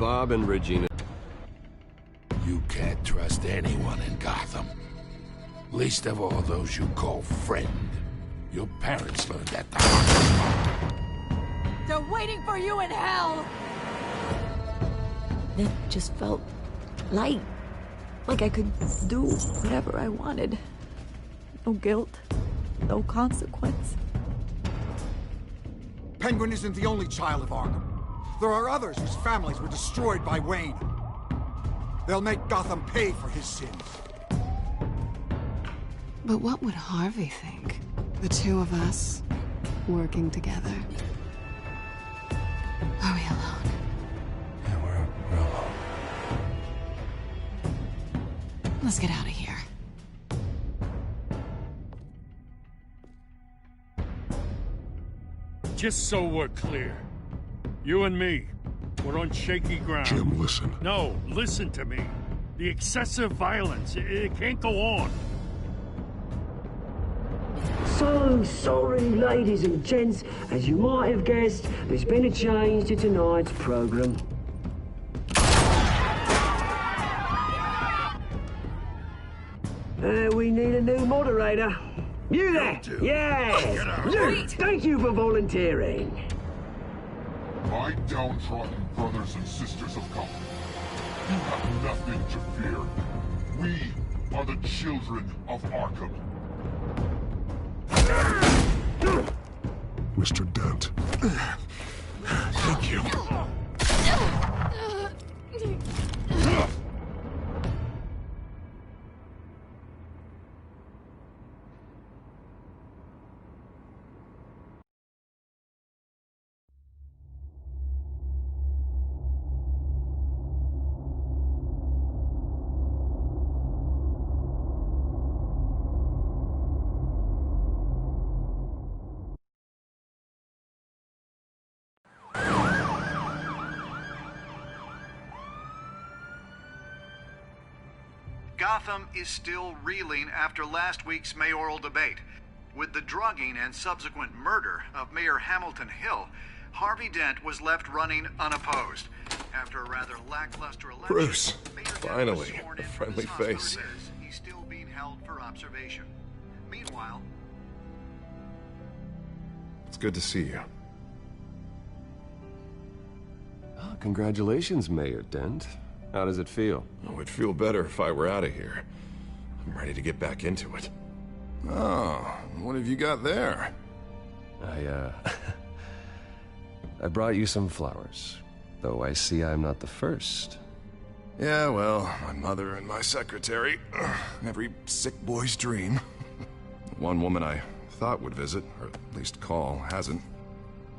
Bob and Regina. You can't trust anyone in Gotham. Least of all those you call friend. Your parents learned that the hard way. They're waiting for you in hell! It just felt light. Like I could do whatever I wanted. No guilt. No consequence. Penguin isn't the only child of Arkham. There are others whose families were destroyed by Wayne. They'll make Gotham pay for his sins. But what would Harvey think? The two of us, working together. Are we alone? Yeah, we're alone. Let's get out of here. Just so we're clear, you and me, we're on shaky ground. Jim, listen. No, listen to me. The excessive violence, it can't go on. So sorry, ladies and gents. As you might have guessed, there's been a change to tonight's program. We need a new moderator. You there? Yes! Luke, thank you for volunteering. My downtrodden brothers and sisters of Gotham, you have nothing to fear. We are the children of Arkham. Mr. Dent. Thank you. Gotham is still reeling after last week's mayoral debate. With the drugging and subsequent murder of Mayor Hamilton Hill, Harvey Dent was left running unopposed. After a rather lackluster election, Bruce, Mayor Dent finally, was sworn a in from friendly his hospital face. beds. He's still being held for observation. Meanwhile, It's good to see you. Oh, congratulations, Mayor Dent. How does it feel? Oh, it'd feel better if I were out of here. I'm ready to get back into it. Oh, what have you got there? I brought you some flowers. Though I see I'm not the first. Yeah, well, my mother and my secretary. Every sick boy's dream. One woman I thought would visit, or at least call, hasn't.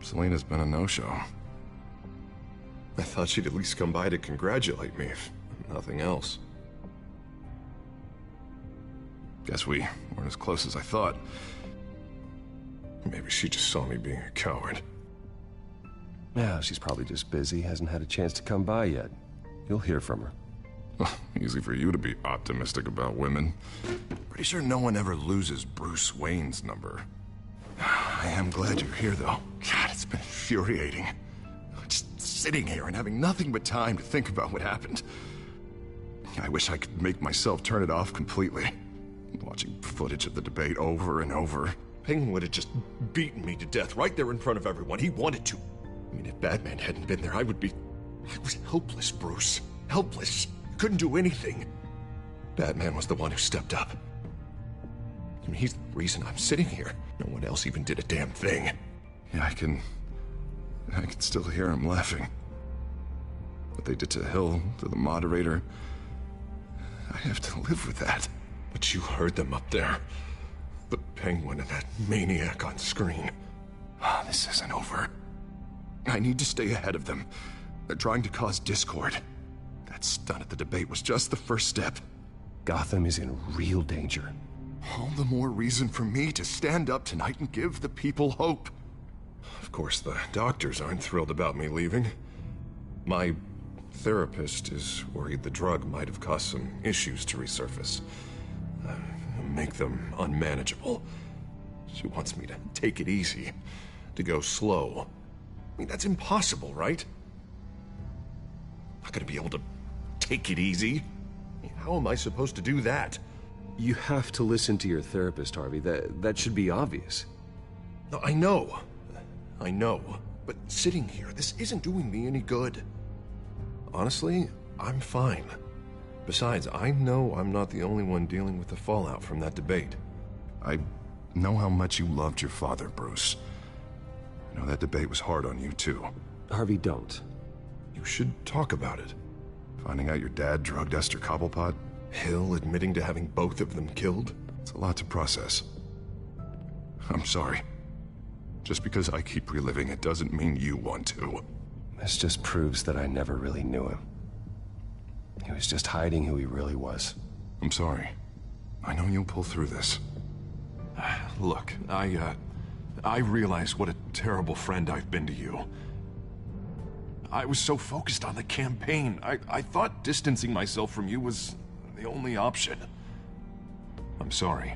Selena's been a no-show. I thought she'd at least come by to congratulate me, if nothing else. Guess we weren't as close as I thought. Maybe she just saw me being a coward. Yeah, she's probably just busy, hasn't had a chance to come by yet. You'll hear from her. Well, easy for you to be optimistic about women. Pretty sure no one ever loses Bruce Wayne's number. I am glad you're here, though. God, it's been infuriating. Just sitting here and having nothing but time to think about what happened. I wish I could make myself turn it off completely. Watching footage of the debate over and over. Penguin would have just beaten me to death right there in front of everyone. He wanted to. I mean, if Batman hadn't been there, I was helpless, Bruce. Helpless. Couldn't do anything. Batman was the one who stepped up. I mean, he's the reason I'm sitting here. No one else even did a damn thing. Yeah, I can still hear him laughing. What they did to Hill, to the moderator, I have to live with that. But you heard them up there. The Penguin and that maniac on screen. This isn't over. I need to stay ahead of them. They're trying to cause discord. That stunt at the debate was just the first step. Gotham is in real danger. All the more reason for me to stand up tonight and give the people hope. Of course, the doctors aren't thrilled about me leaving. My therapist is worried the drug might have caused some issues to resurface. Make them unmanageable. She wants me to take it easy, to go slow. I mean, that's impossible, right? not gonna be able to take it easy. How am I supposed to do that? You have to listen to your therapist, Harvey. That should be obvious. No, I know. But sitting here, this isn't doing me any good. Honestly, I'm fine. Besides, I know I'm not the only one dealing with the fallout from that debate. I know how much you loved your father, Bruce. I know that debate was hard on you, too. Harvey, don't. You should talk about it. Finding out your dad drugged Esther Cobblepot, Hill admitting to having both of them killed. It's a lot to process. I'm sorry. Just because I keep reliving it doesn't mean you want to. This just proves that I never really knew him. He was just hiding who he really was. I'm sorry. I know you'll pull through this. Look, I realize what a terrible friend I've been to you. I was so focused on the campaign. I thought distancing myself from you was the only option. I'm sorry.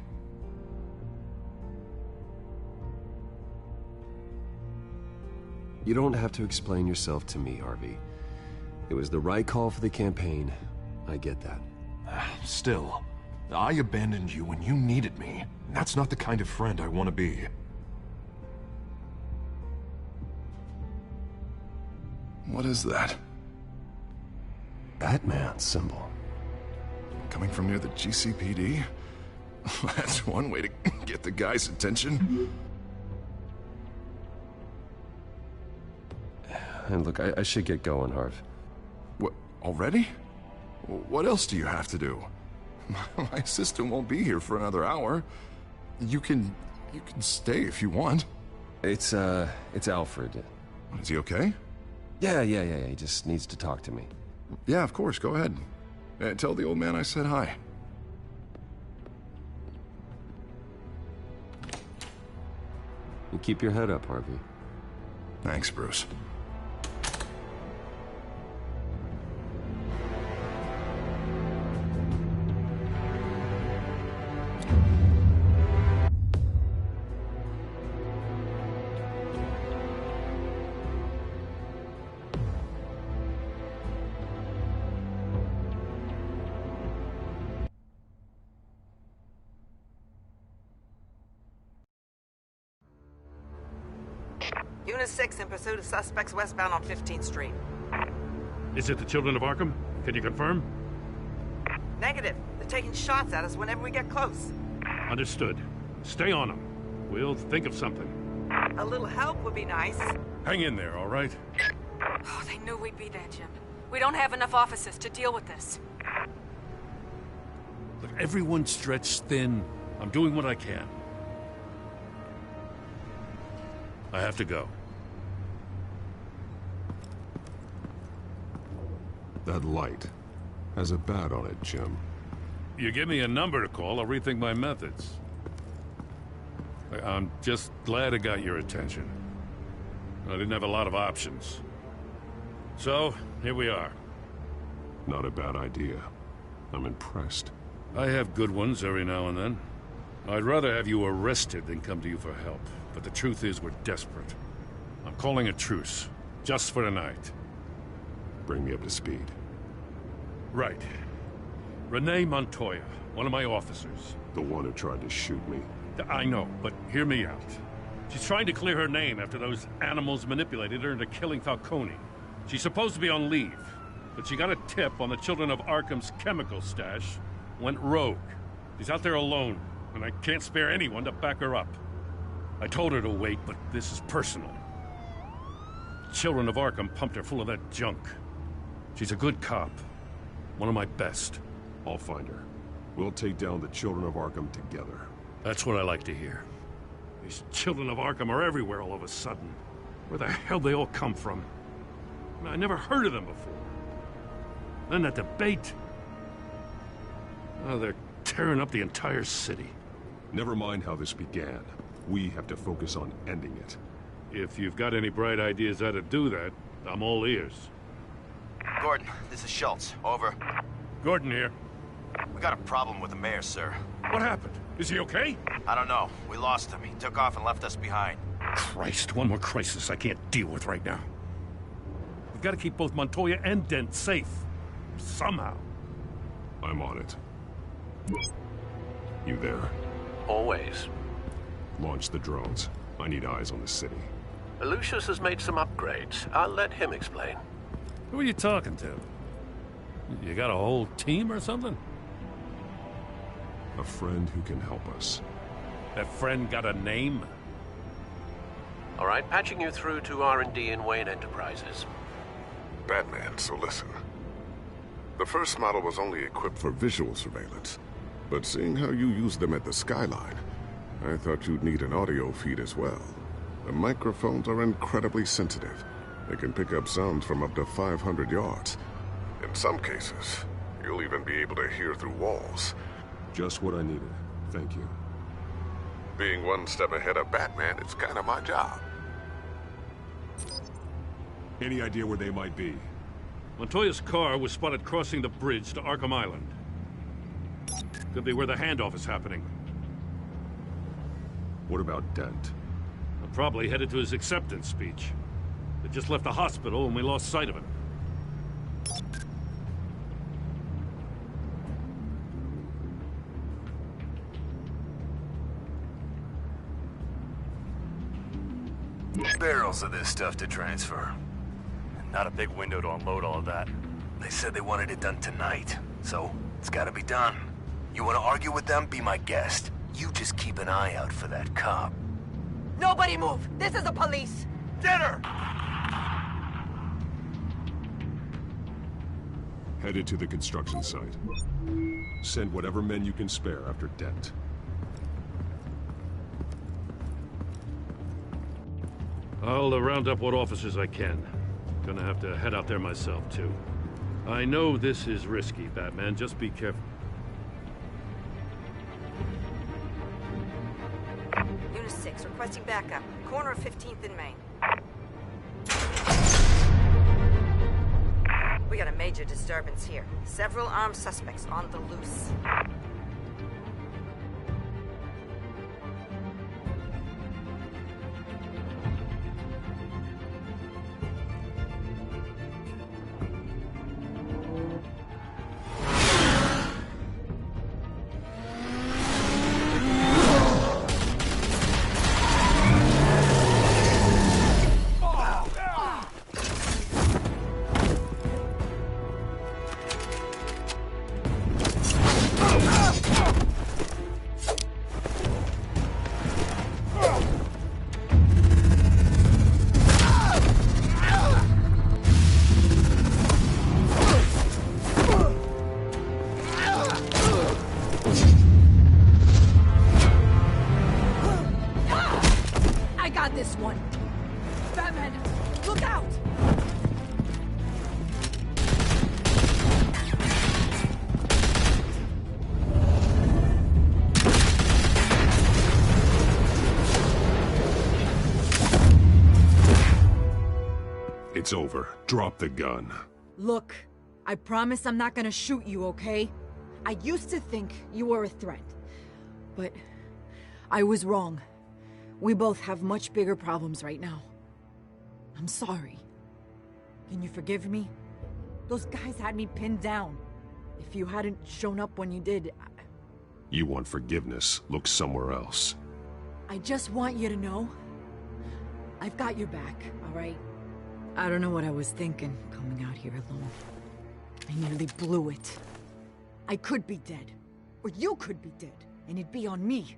You don't have to explain yourself to me, Harvey. It was the right call for the campaign. I get that. Still, I abandoned you when you needed me. That's not the kind of friend I want to be. What is that? Batman symbol. Coming from near the GCPD? That's one way to get the guy's attention. And look, I should get going, Harv. What, already? What else do you have to do? My assistant won't be here for another hour. You can stay if you want. It's Alfred. Is he okay? Yeah. He just needs to talk to me. Yeah, of course. Go ahead. Tell the old man I said hi. You keep your head up, Harvey. Thanks, Bruce. Unit 6 in pursuit of suspects westbound on 15th Street. Is it the Children of Arkham? Can you confirm? Negative. They're taking shots at us whenever we get close. Understood. Stay on them. We'll think of something. A little help would be nice. Hang in there, all right? Oh, they knew we'd be there, Jim. We don't have enough officers to deal with this. Look, everyone's stretched thin. I'm doing what I can. I have to go. That light has a bat on it, Jim. You give me a number to call, I'll rethink my methods. I'm just glad I got your attention. I didn't have a lot of options. So, here we are. Not a bad idea. I'm impressed. I have good ones every now and then. I'd rather have you arrested than come to you for help. But the truth is, we're desperate. I'm calling a truce. Just for tonight. Bring me up to speed. Right. Renee Montoya, one of my officers. The one who tried to shoot me. I know, but hear me out. She's trying to clear her name after those animals manipulated her into killing Falcone. She's supposed to be on leave, but she got a tip on the Children of Arkham's chemical stash, went rogue. She's out there alone, and I can't spare anyone to back her up. I told her to wait, but this is personal. Children of Arkham pumped her full of that junk. She's a good cop. One of my best. I'll find her. We'll take down the Children of Arkham together. That's what I like to hear. These Children of Arkham are everywhere all of a sudden. Where the hell they all come from? I never heard of them before. Then that debate. Oh, they're tearing up the entire city. Never mind how this began. We have to focus on ending it. If you've got any bright ideas how to do that, I'm all ears. Gordon, this is Schultz. Over. Gordon here. We got a problem with the mayor, sir. What happened? Is he okay? I don't know. We lost him. He took off and left us behind. Christ, one more crisis I can't deal with right now. gotta keep both Montoya and Dent safe. Somehow. I'm on it. You there? Always. Launch the drones. I need eyes on the city. Lucius has made some upgrades. I'll let him explain. Who are you talking to? You got a whole team or something? A friend who can help us. That friend got a name? All right, patching you through to R&D in Wayne Enterprises. Batman, so listen. The first model was only equipped for visual surveillance. But seeing how you use them at the skyline, I thought you'd need an audio feed as well. The microphones are incredibly sensitive. They can pick up sounds from up to 500 yards. In some cases, you'll even be able to hear through walls. Just what I needed. Thank you. Being one step ahead of Batman, it's kind of my job. Any idea where they might be? Montoya's car was spotted crossing the bridge to Arkham Island. Could be where the handoff is happening. What about Dent? I'm probably headed to his acceptance speech. They just left the hospital and we lost sight of him. Barrels of this stuff to transfer. Not a big window to unload all of that. They said they wanted it done tonight, so it's gotta be done. You wanna argue with them? Be my guest. You just keep an eye out for that cop. Nobody move! This is the police! Dinner! Headed to the construction site. Send whatever men you can spare after Dent. I'll round up what officers I can. Gonna have to head out there myself, too. I know this is risky, Batman. Just be careful. Unit 6, requesting backup. Corner of 15th and Main. We got a major disturbance here. Several armed suspects on the loose. This one. Batman, look out! It's over. Drop the gun. Look, I promise I'm not gonna shoot you, okay? I used to think you were a threat, but I was wrong. We both have much bigger problems right now. I'm sorry. Can you forgive me? Those guys had me pinned down. If you hadn't shown up when you did, You want forgiveness? Look somewhere else. I just want you to know, I've got your back, all right? I don't know what I was thinking, coming out here alone. I nearly blew it. I could be dead. Or you could be dead, and it'd be on me.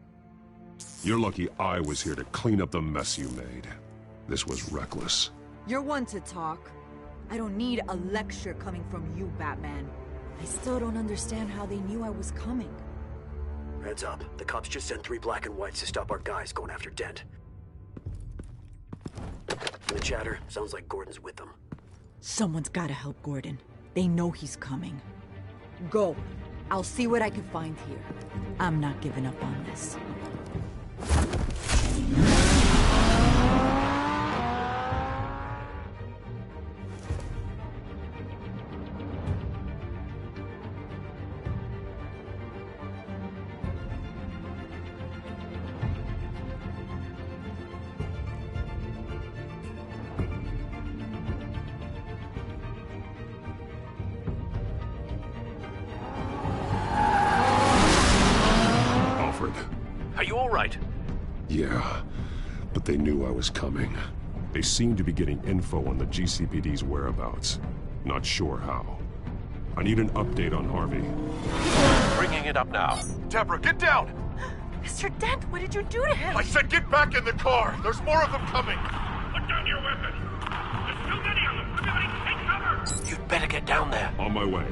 You're lucky I was here to clean up the mess you made. This was reckless. You're one to talk. I don't need a lecture coming from you, Batman. I still don't understand how they knew I was coming. Heads up. The cops just sent 3 black and whites to stop our guys going after Dent. The chatter sounds like Gordon's with them. Someone's gotta help Gordon. They know he's coming. Go. I'll see what I can find here. I'm not giving up on this. right? Yeah, but they knew I was coming. They seem to be getting info on the GCPD's whereabouts. Not sure how. I need an update on Harvey. Bringing it up now. Deborah, get down! Mr. Dent, what did you do to him? I said get back in the car! There's more of them coming! Put down your weapon! There's too many of them! Everybody take cover! You'd better get down there. On my way.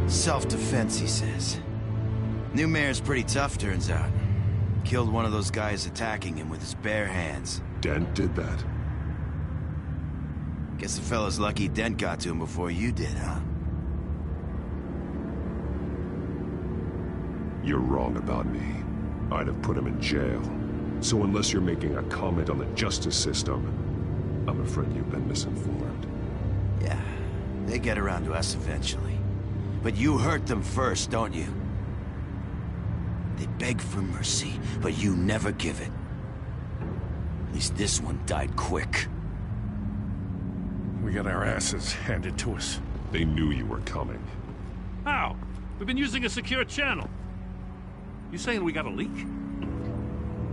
Self-defense, he says. New mayor's pretty tough, turns out. Killed one of those guys attacking him with his bare hands. Dent did that? Guess the fella's lucky Dent got to him before you did, huh? You're wrong about me. I'd have put him in jail. So unless you're making a comment on the justice system, I'm afraid you've been misinformed. Yeah, they get around to us eventually. But you hurt them first, don't you? They beg for mercy, but you never give it. At least this one died quick. We got our asses handed to us. They knew you were coming. How? We've been using a secure channel. You saying we got a leak?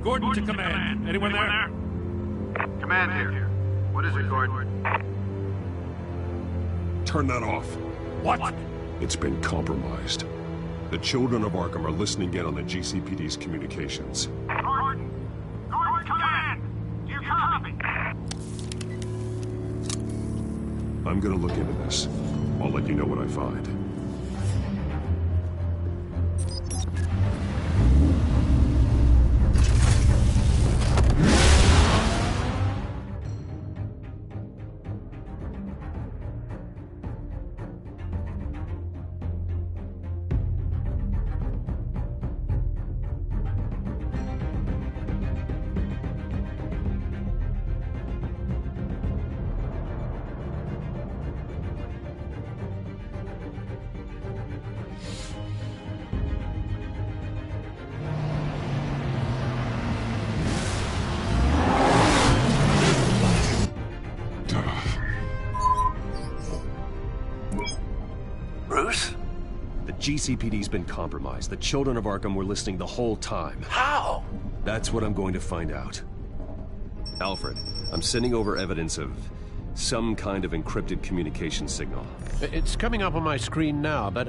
Gordon to command. Anyone there? Command here. What is it, Gordon? Turn that off. What? It's been compromised. The children of Arkham are listening in on the GCPD's communications. Gordon! Gordon, command! Do you copy? I'm gonna look into this. I'll let you know what I find. GCPD's been compromised. The children of Arkham were listening the whole time. How? That's what I'm going to find out. Alfred, I'm sending over evidence of some kind of encrypted communication signal. It's coming up on my screen now, but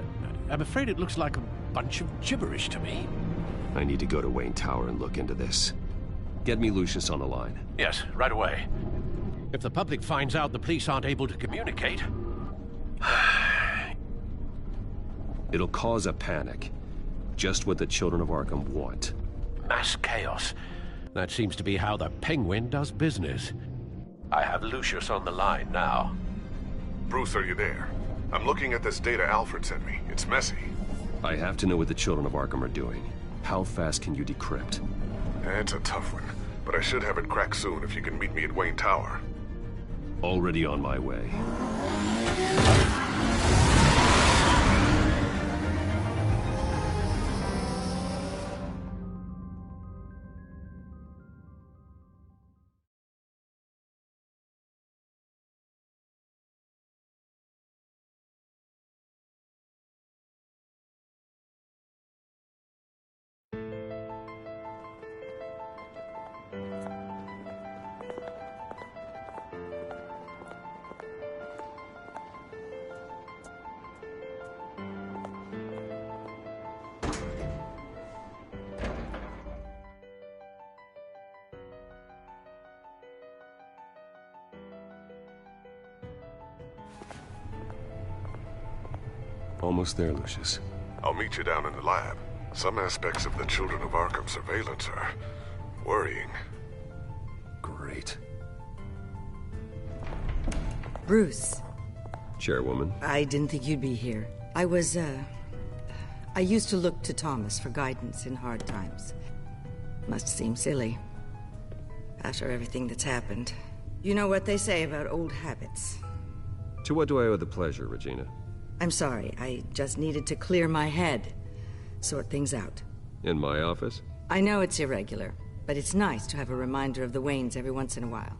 I'm afraid it looks like a bunch of gibberish to me. I need to go to Wayne Tower and look into this. Get me Lucius on the line. Yes, right away. If the public finds out the police aren't able to communicate... It'll cause a panic. Just what the children of Arkham want. Mass chaos. That seems to be how the Penguin does business. I have Lucius on the line now. Bruce, are you there? I'm looking at this data Alfred sent me. It's messy. I have to know what the children of Arkham are doing. How fast can you decrypt? It's a tough one, but I should have it cracked soon if you can meet me at Wayne Tower. Already on my way. Almost there, Lucius. I'll meet you down in the lab. Some aspects of the Children of Arkham surveillance are worrying. Great. Bruce. Chairwoman. I didn't think you'd be here. I used to look to Thomas for guidance in hard times. Must seem silly. After everything that's happened. You know what they say about old habits. To what do I owe the pleasure, Regina? I'm sorry, I just needed to clear my head. Sort things out. In my office? I know it's irregular, but it's nice to have a reminder of the Waynes every once in a while.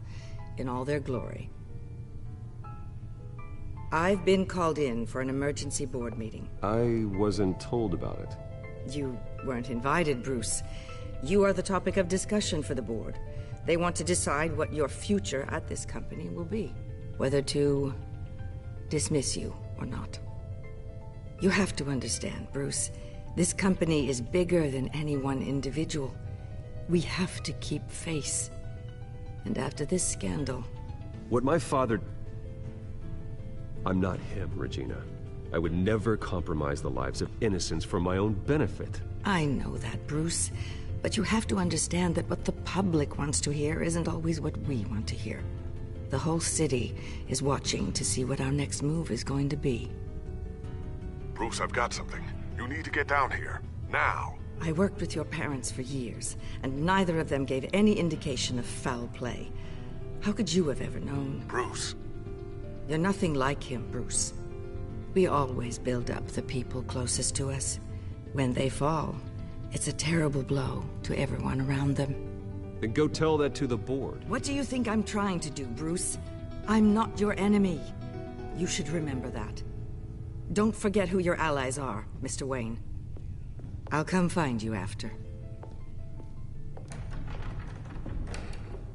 In all their glory. I've been called in for an emergency board meeting. I wasn't told about it. You weren't invited, Bruce. You are the topic of discussion for the board. They want to decide what your future at this company will be. Whether to dismiss you or not. You have to understand, Bruce. This company is bigger than any one individual. We have to keep face. And after this scandal... What my father... I'm not him, Regina. I would never compromise the lives of innocents for my own benefit. I know that, Bruce. But you have to understand that what the public wants to hear isn't always what we want to hear. The whole city is watching to see what our next move is going to be. Bruce, I've got something. You need to get down here. Now. I worked with your parents for years, and neither of them gave any indication of foul play. How could you have ever known? Bruce. You're nothing like him, Bruce. We always build up the people closest to us. When they fall, it's a terrible blow to everyone around them. Then go tell that to the board. What do you think I'm trying to do, Bruce? I'm not your enemy. You should remember that. Don't forget who your allies are, Mr. Wayne. I'll come find you after.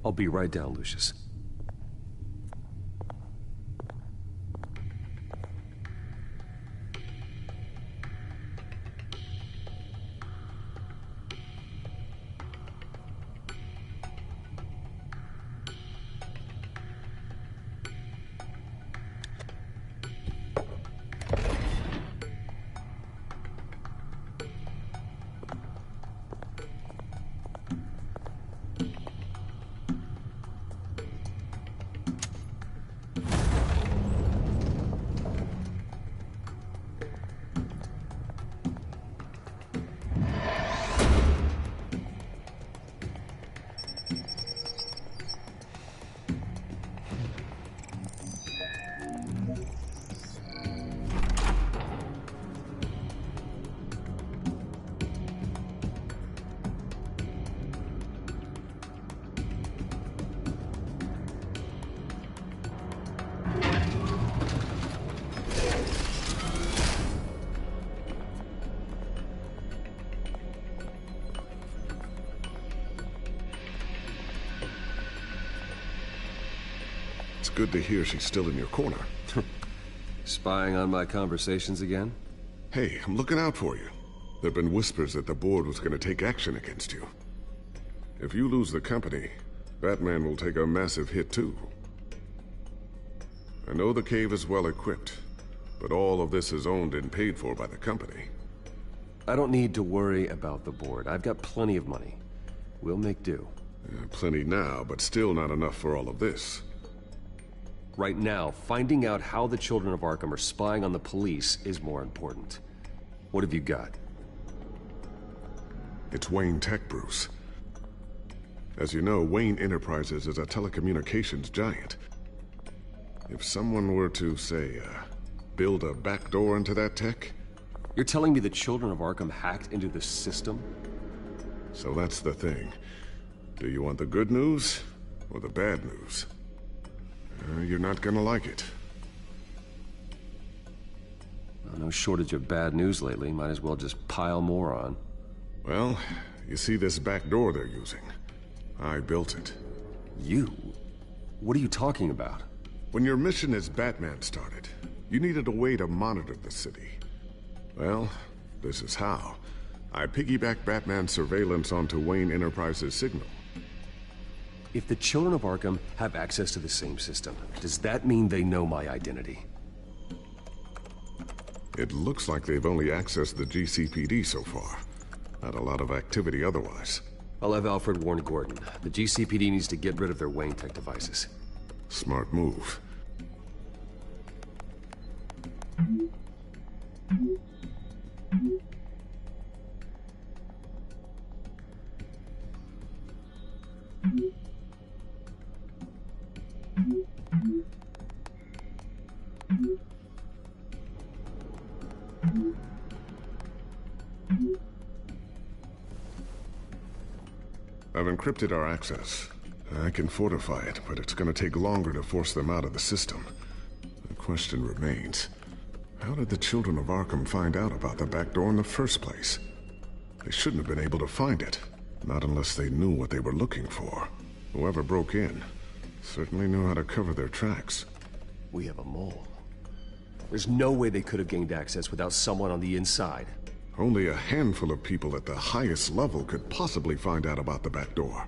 I'll be right down, Lucius. It's good to hear she's still in your corner. Spying on my conversations again? Hey, I'm looking out for you. There've been whispers that the board was going to take action against you. If you lose the company, Batman will take a massive hit too. I know the cave is well equipped, but all of this is owned and paid for by the company. I don't need to worry about the board. I've got plenty of money. We'll make do. Plenty now, but still not enough for all of this. Right now, finding out how the Children of Arkham are spying on the police is more important. What have you got? It's Wayne Tech, Bruce. As you know, Wayne Enterprises is a telecommunications giant. If someone were to, say, build a backdoor into that tech... You're telling me the Children of Arkham hacked into the system? So that's the thing. Do you want the good news or the bad news? You're not gonna like it. Well, no shortage of bad news lately. Might as well just pile more on. Well, you see this back door they're using? I built it. You? What are you talking about? When your mission as Batman started, you needed a way to monitor the city. Well, this is how. I piggybacked Batman's surveillance onto Wayne Enterprises' signal. If the Children of Arkham have access to the same system, does that mean they know my identity? It looks like they've only accessed the GCPD so far. Not a lot of activity otherwise. I'll have Alfred warn Gordon. The GCPD needs to get rid of their Wayne Tech devices. Smart move. I've encrypted our access. I can fortify it, but it's going to take longer to force them out of the system. The question remains, how did the children of Arkham find out about the back door in the first place? They shouldn't have been able to find it, not unless they knew what they were looking for. Whoever broke in certainly knew how to cover their tracks. We have a mole. There's no way they could have gained access without someone on the inside. Only a handful of people at the highest level could possibly find out about the back door.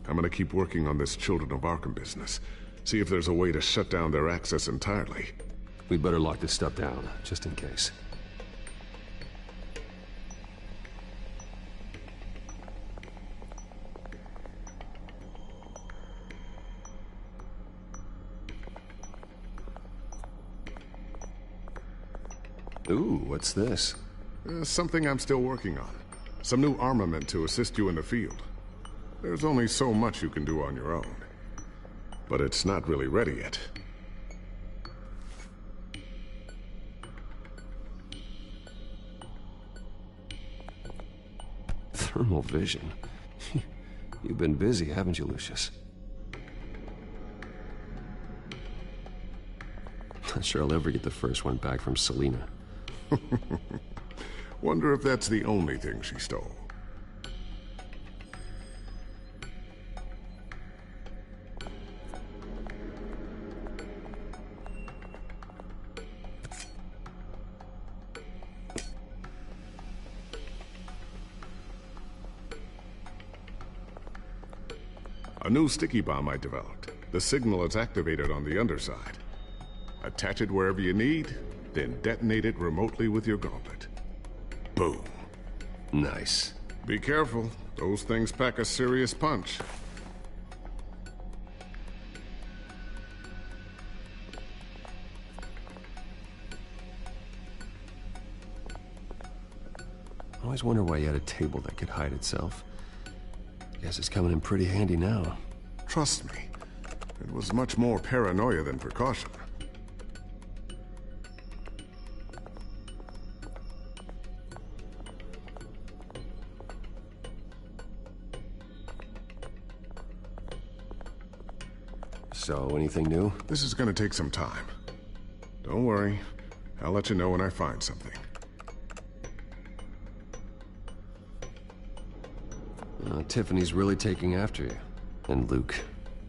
I'm gonna keep working on this Children of Arkham business. See if there's a way to shut down their access entirely. We better lock this stuff down, just in case. Ooh, what's this? Something I'm still working on. Some new armament to assist you in the field. There's only so much you can do on your own. But it's not really ready yet. Thermal vision. You've been busy, haven't you, Lucius? Not sure I'll ever get the first one back from Selina. Wonder if that's the only thing she stole. A new sticky bomb I developed. The signal is activated on the underside. Attach it wherever you need, then detonate it remotely with your gauntlet. Boom. Nice. Be careful. Those things pack a serious punch. I always wonder why you had a table that could hide itself. Guess it's coming in pretty handy now. Trust me, it was much more paranoia than precaution. So, anything new? This is gonna take some time. Don't worry, I'll let you know when I find something. Tiffany's really taking after you. And Luke,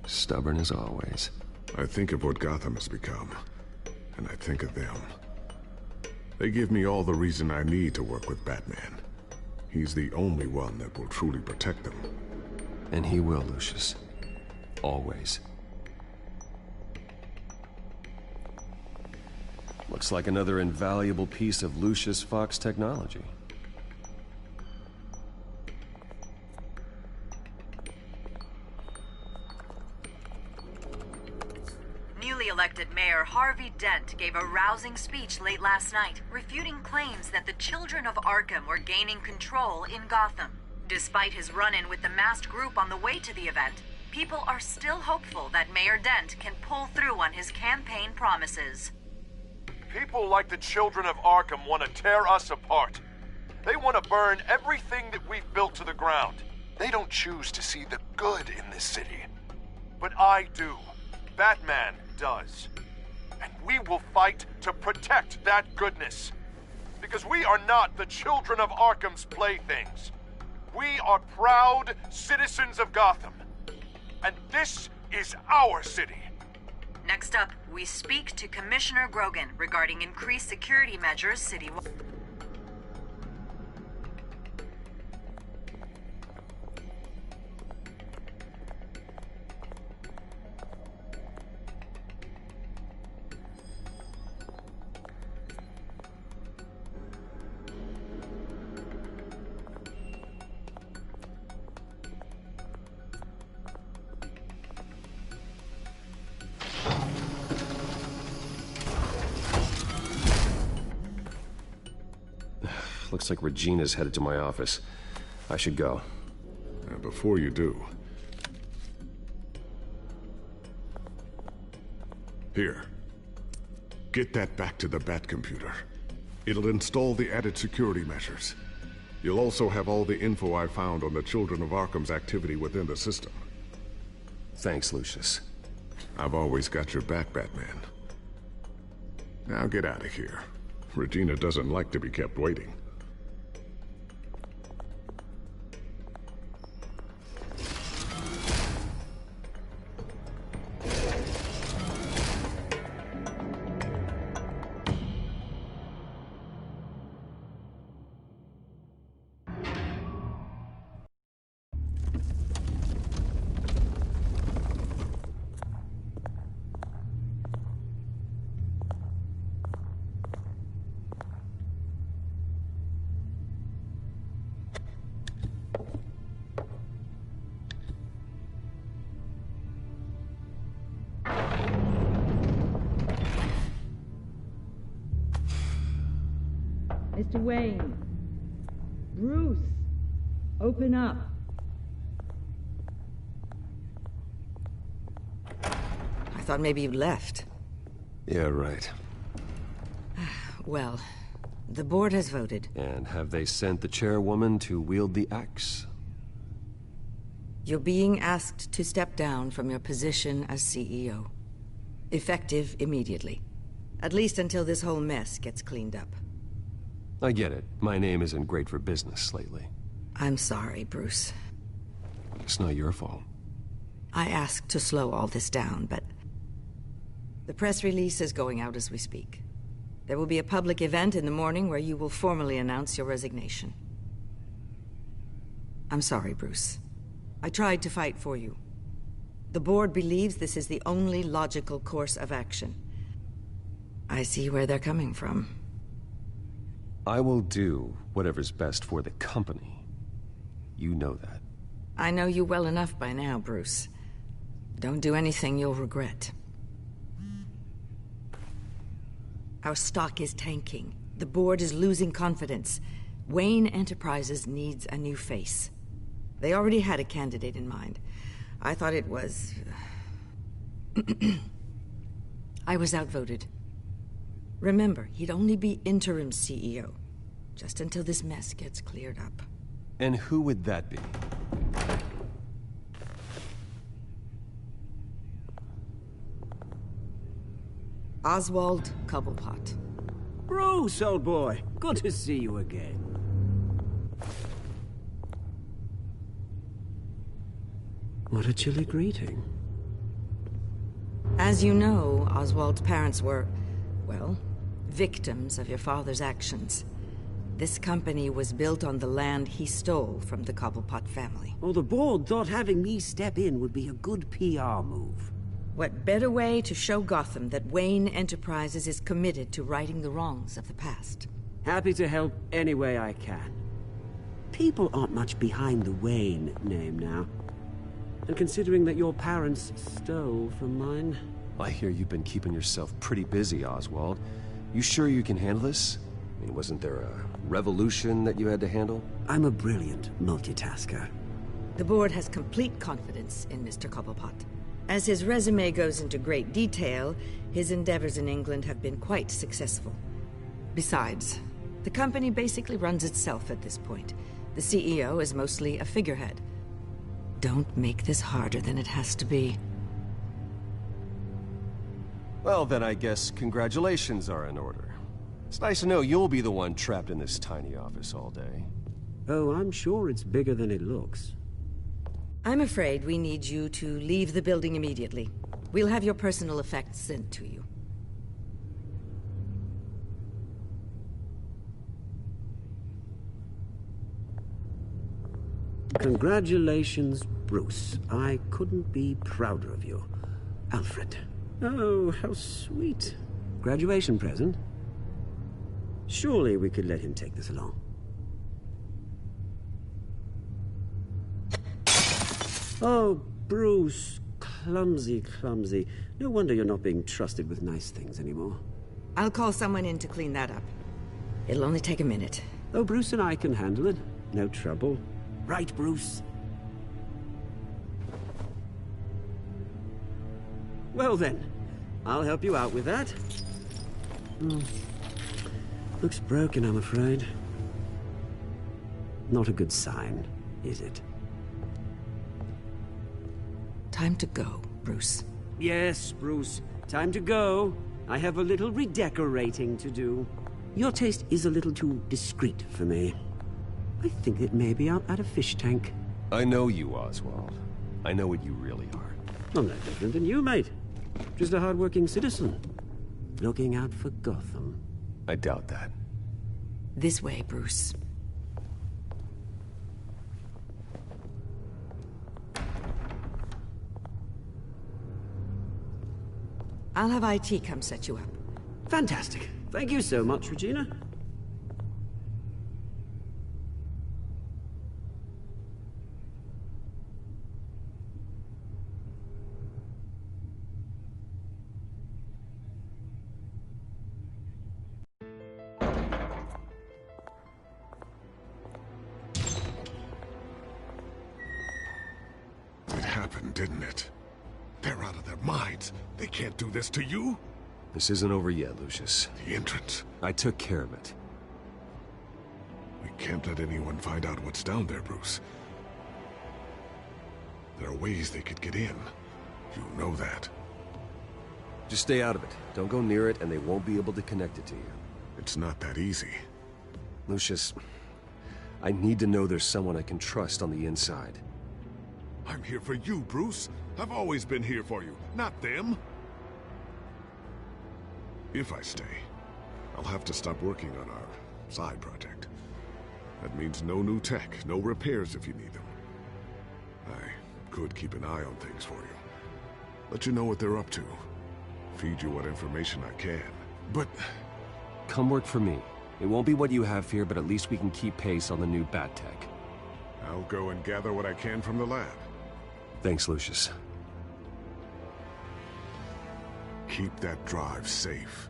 stubborn as always. I think of what Gotham has become, and I think of them. They give me all the reason I need to work with Batman. He's the only one that will truly protect them. And he will, Lucius. Always. Looks like another invaluable piece of Lucius Fox technology. Newly elected Mayor Harvey Dent gave a rousing speech late last night, refuting claims that the children of Arkham were gaining control in Gotham. Despite his run-in with the masked group on the way to the event, people are still hopeful that Mayor Dent can pull through on his campaign promises. People like the children of Arkham want to tear us apart. They want to burn everything that we've built to the ground. They don't choose to see the good in this city. But I do. Batman does. And we will fight to protect that goodness. Because we are not the children of Arkham's playthings. We are proud citizens of Gotham. And this is our city. Next up, we speak to Commissioner Grogan regarding increased security measures citywide. Looks like Regina's headed to my office. I should go. Before you do... Here. Get that back to the Bat computer. It'll install the added security measures. You'll also have all the info I found on the Children of Arkham's activity within the system. Thanks, Lucius. I've always got your back, Batman. Now get out of here. Regina doesn't like to be kept waiting. Mr. Wayne. Bruce. Open up. I thought maybe you'd left. Yeah, right. Well, the board has voted. And have they sent the chairwoman to wield the axe? You're being asked to step down from your position as CEO. Effective immediately. At least until this whole mess gets cleaned up. I get it. My name isn't great for business lately. I'm sorry, Bruce. It's not your fault. I asked to slow all this down, but... the press release is going out as we speak. There will be a public event in the morning where you will formally announce your resignation. I'm sorry, Bruce. I tried to fight for you. The board believes this is the only logical course of action. I see where they're coming from. I will do whatever's best for the company. You know that. I know you well enough by now, Bruce. Don't do anything you'll regret. Our stock is tanking. The board is losing confidence. Wayne Enterprises needs a new face. They already had a candidate in mind. I thought it was... I was outvoted. Remember, he'd only be interim CEO, just until this mess gets cleared up. And who would that be? Oswald Cobblepot. Bruce, old boy. Good to see you again. What a chilly greeting. As you know, Oswald's parents were, well, victims of your father's actions. This company was built on the land he stole from the Cobblepot family. Oh, the board thought having me step in would be a good PR move. What better way to show Gotham that Wayne Enterprises is committed to righting the wrongs of the past? Happy to help any way I can. People aren't much behind the Wayne name now. And considering that your parents stole from mine... I hear you've been keeping yourself pretty busy, Oswald. You sure you can handle this? I mean, wasn't there a revolution that you had to handle? I'm a brilliant multitasker. The board has complete confidence in Mr. Cobblepot. As his resume goes into great detail, his endeavors in England have been quite successful. Besides, the company basically runs itself at this point. The CEO is mostly a figurehead. Don't make this harder than it has to be. Well, then I guess congratulations are in order. It's nice to know you'll be the one trapped in this tiny office all day. Oh, I'm sure it's bigger than it looks. I'm afraid we need you to leave the building immediately. We'll have your personal effects sent to you. Congratulations, Bruce. I couldn't be prouder of you. Alfred. Oh, how sweet. Graduation present? Surely we could let him take this along. Oh, Bruce. Clumsy, clumsy. No wonder you're not being trusted with nice things anymore. I'll call someone in to clean that up. It'll only take a minute. Oh, Bruce and I can handle it. No trouble. Right, Bruce? Well then, I'll help you out with that. Looks broken, I'm afraid. Not a good sign, is it? Time to go, Bruce. Yes, Bruce. Time to go. I have a little redecorating to do. Your taste is a little too discreet for me. I think that maybe I'm at a fish tank. I know you, Oswald. I know what you really are. I'm no different than you, mate. Just a hard-working citizen. Looking out for Gotham. I doubt that. This way, Bruce. I'll have IT come set you up. Fantastic. Thank you so much, Regina. It happened, didn't it? They're out of their minds. They can't do this to you. This isn't over yet, Lucius. The entrance. I took care of it. We can't let anyone find out what's down there, Bruce. There are ways they could get in. You know that. Just stay out of it. Don't go near it, and they won't be able to connect it to you. It's not that easy. Lucius, I need to know there's someone I can trust on the inside. I'm here for you, Bruce. I've always been here for you, not them. If I stay, I'll have to stop working on our side project. That means no new tech, no repairs if you need them. I could keep an eye on things for you. Let you know what they're up to. Feed you what information I can. But... come work for me. It won't be what you have here, but at least we can keep pace on the new bat tech. I'll go and gather what I can from the lab. Thanks, Lucius. Keep that drive safe.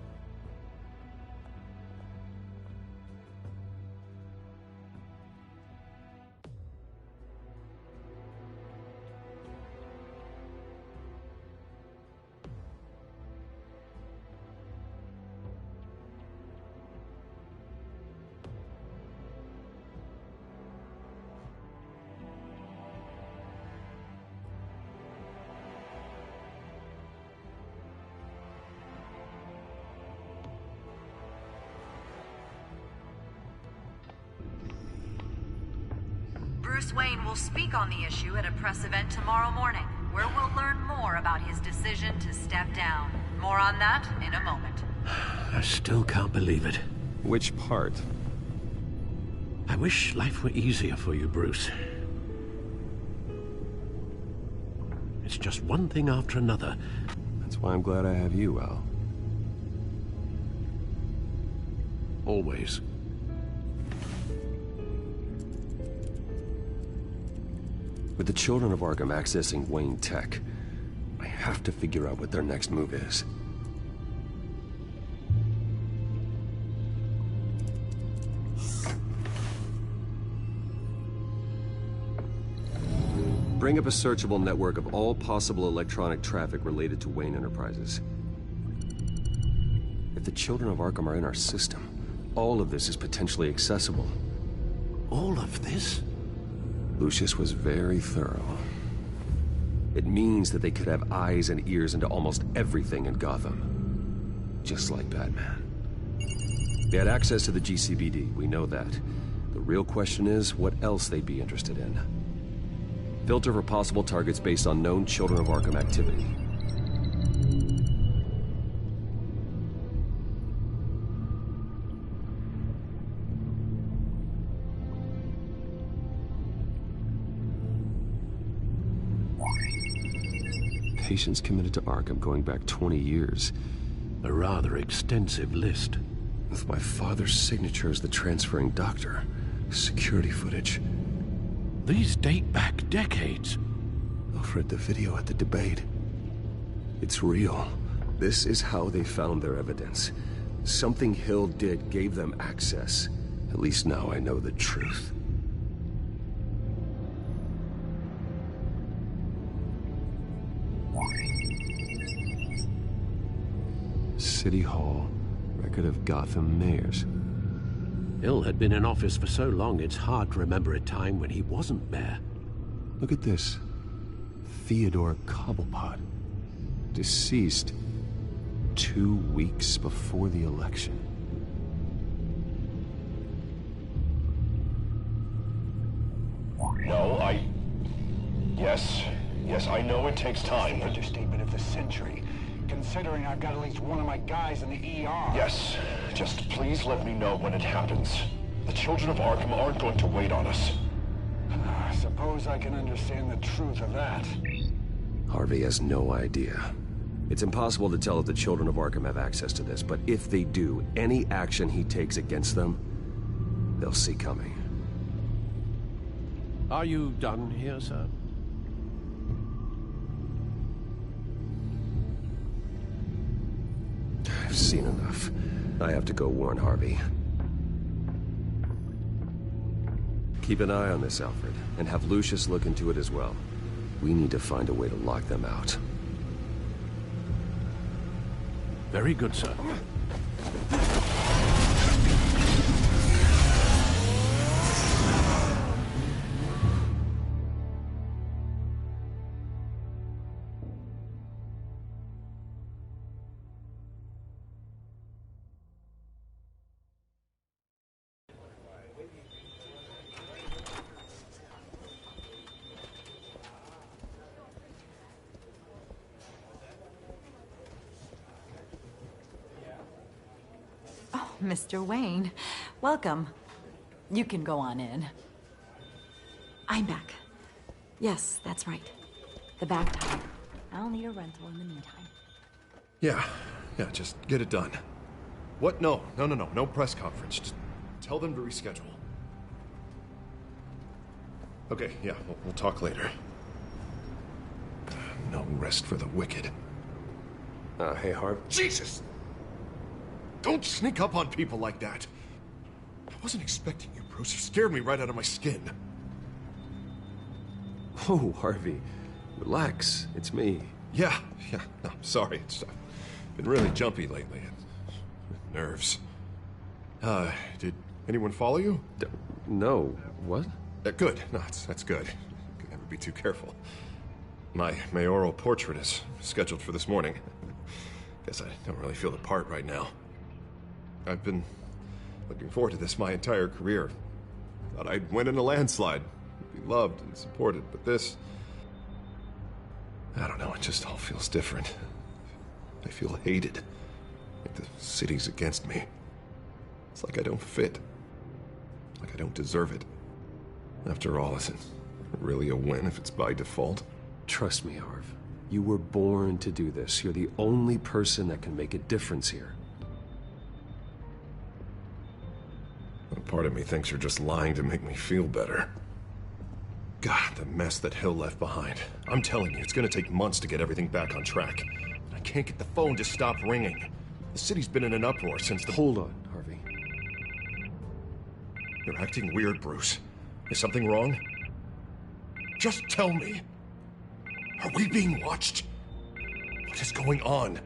Bruce Wayne will speak on the issue at a press event tomorrow morning, where we'll learn more about his decision to step down. More on that in a moment. I still can't believe it. Which part? I wish life were easier for you, Bruce. It's just one thing after another. That's why I'm glad I have you, Al. Always. With the children of Arkham accessing Wayne Tech, I have to figure out what their next move is. Bring up a searchable network of all possible electronic traffic related to Wayne Enterprises. If the children of Arkham are in our system, all of this is potentially accessible. All of this? Lucius was very thorough. It means that they could have eyes and ears into almost everything in Gotham. Just like Batman. They had access to the GCPD, we know that. The real question is, what else they'd be interested in. Filter for possible targets based on known Children of Arkham activity. Patients committed to Arkham going back 20 years. A rather extensive list. With my father's signature as the transferring doctor. Security footage. These date back decades. Alfred, the video at the debate. It's real. This is how they found their evidence. Something Hill did gave them access. At least now I know the truth. City Hall, record of Gotham mayors. Hill had been in office for so long, it's hard to remember a time when he wasn't mayor. Look at this. Theodore Cobblepot. Deceased 2 weeks before the election. No, Yes, I know it takes time. The understatement of the century, considering I've got at least one of my guys in the ER. Yes, just please let me know when it happens. The children of Arkham aren't going to wait on us. I suppose I can understand the truth of that. Harvey has no idea. It's impossible to tell if the children of Arkham have access to this, but if they do, any action he takes against them, they'll see coming. Are you done here, sir? I've seen enough. I have to go warn Harvey. Keep an eye on this, Alfred, and have Lucius look into it as well. We need to find a way to lock them out. Very good, sir. Mr. Wayne, welcome. You can go on in. I'm back. Yes, that's right. The back tire. I'll need a rental in the meantime. Yeah, just get it done. What? No press conference. Just tell them to reschedule. Okay, yeah, we'll talk later. No rest for the wicked. Hey, Harv. Jesus! Don't sneak up on people like that. I wasn't expecting you, Bruce. You scared me right out of my skin. Oh, Harvey. Relax. It's me. Yeah. No, sorry. It's been really jumpy lately. Nerves. Did anyone follow you? No. What? Good. No, that's good. Could never be too careful. My mayoral portrait is scheduled for this morning. Guess I don't really feel the part right now. I've been looking forward to this my entire career. Thought I'd win in a landslide, be loved and supported, but this... I don't know, it just all feels different. I feel hated. Like the city's against me. It's like I don't fit. Like I don't deserve it. After all, is it really a win if it's by default? Trust me, Harv. You were born to do this. You're the only person that can make a difference here. Part of me thinks you're just lying to make me feel better. God, the mess that Hill left behind. I'm telling you, it's gonna take months to get everything back on track. I can't get the phone to stop ringing. The city's been in an uproar since the... Hold on, Harvey. You're acting weird, Bruce. Is something wrong? Just tell me. Are we being watched? What is going on?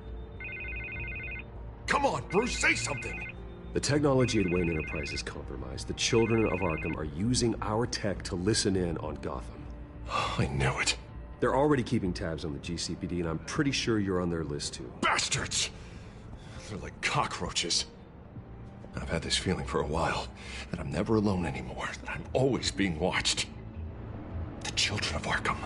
Come on, Bruce, say something! The technology at Wayne Enterprise is compromised. The children of Arkham are using our tech to listen in on Gotham. I knew it. They're already keeping tabs on the GCPD, and I'm pretty sure you're on their list too. Bastards! They're like cockroaches. I've had this feeling for a while, that I'm never alone anymore, that I'm always being watched. The children of Arkham,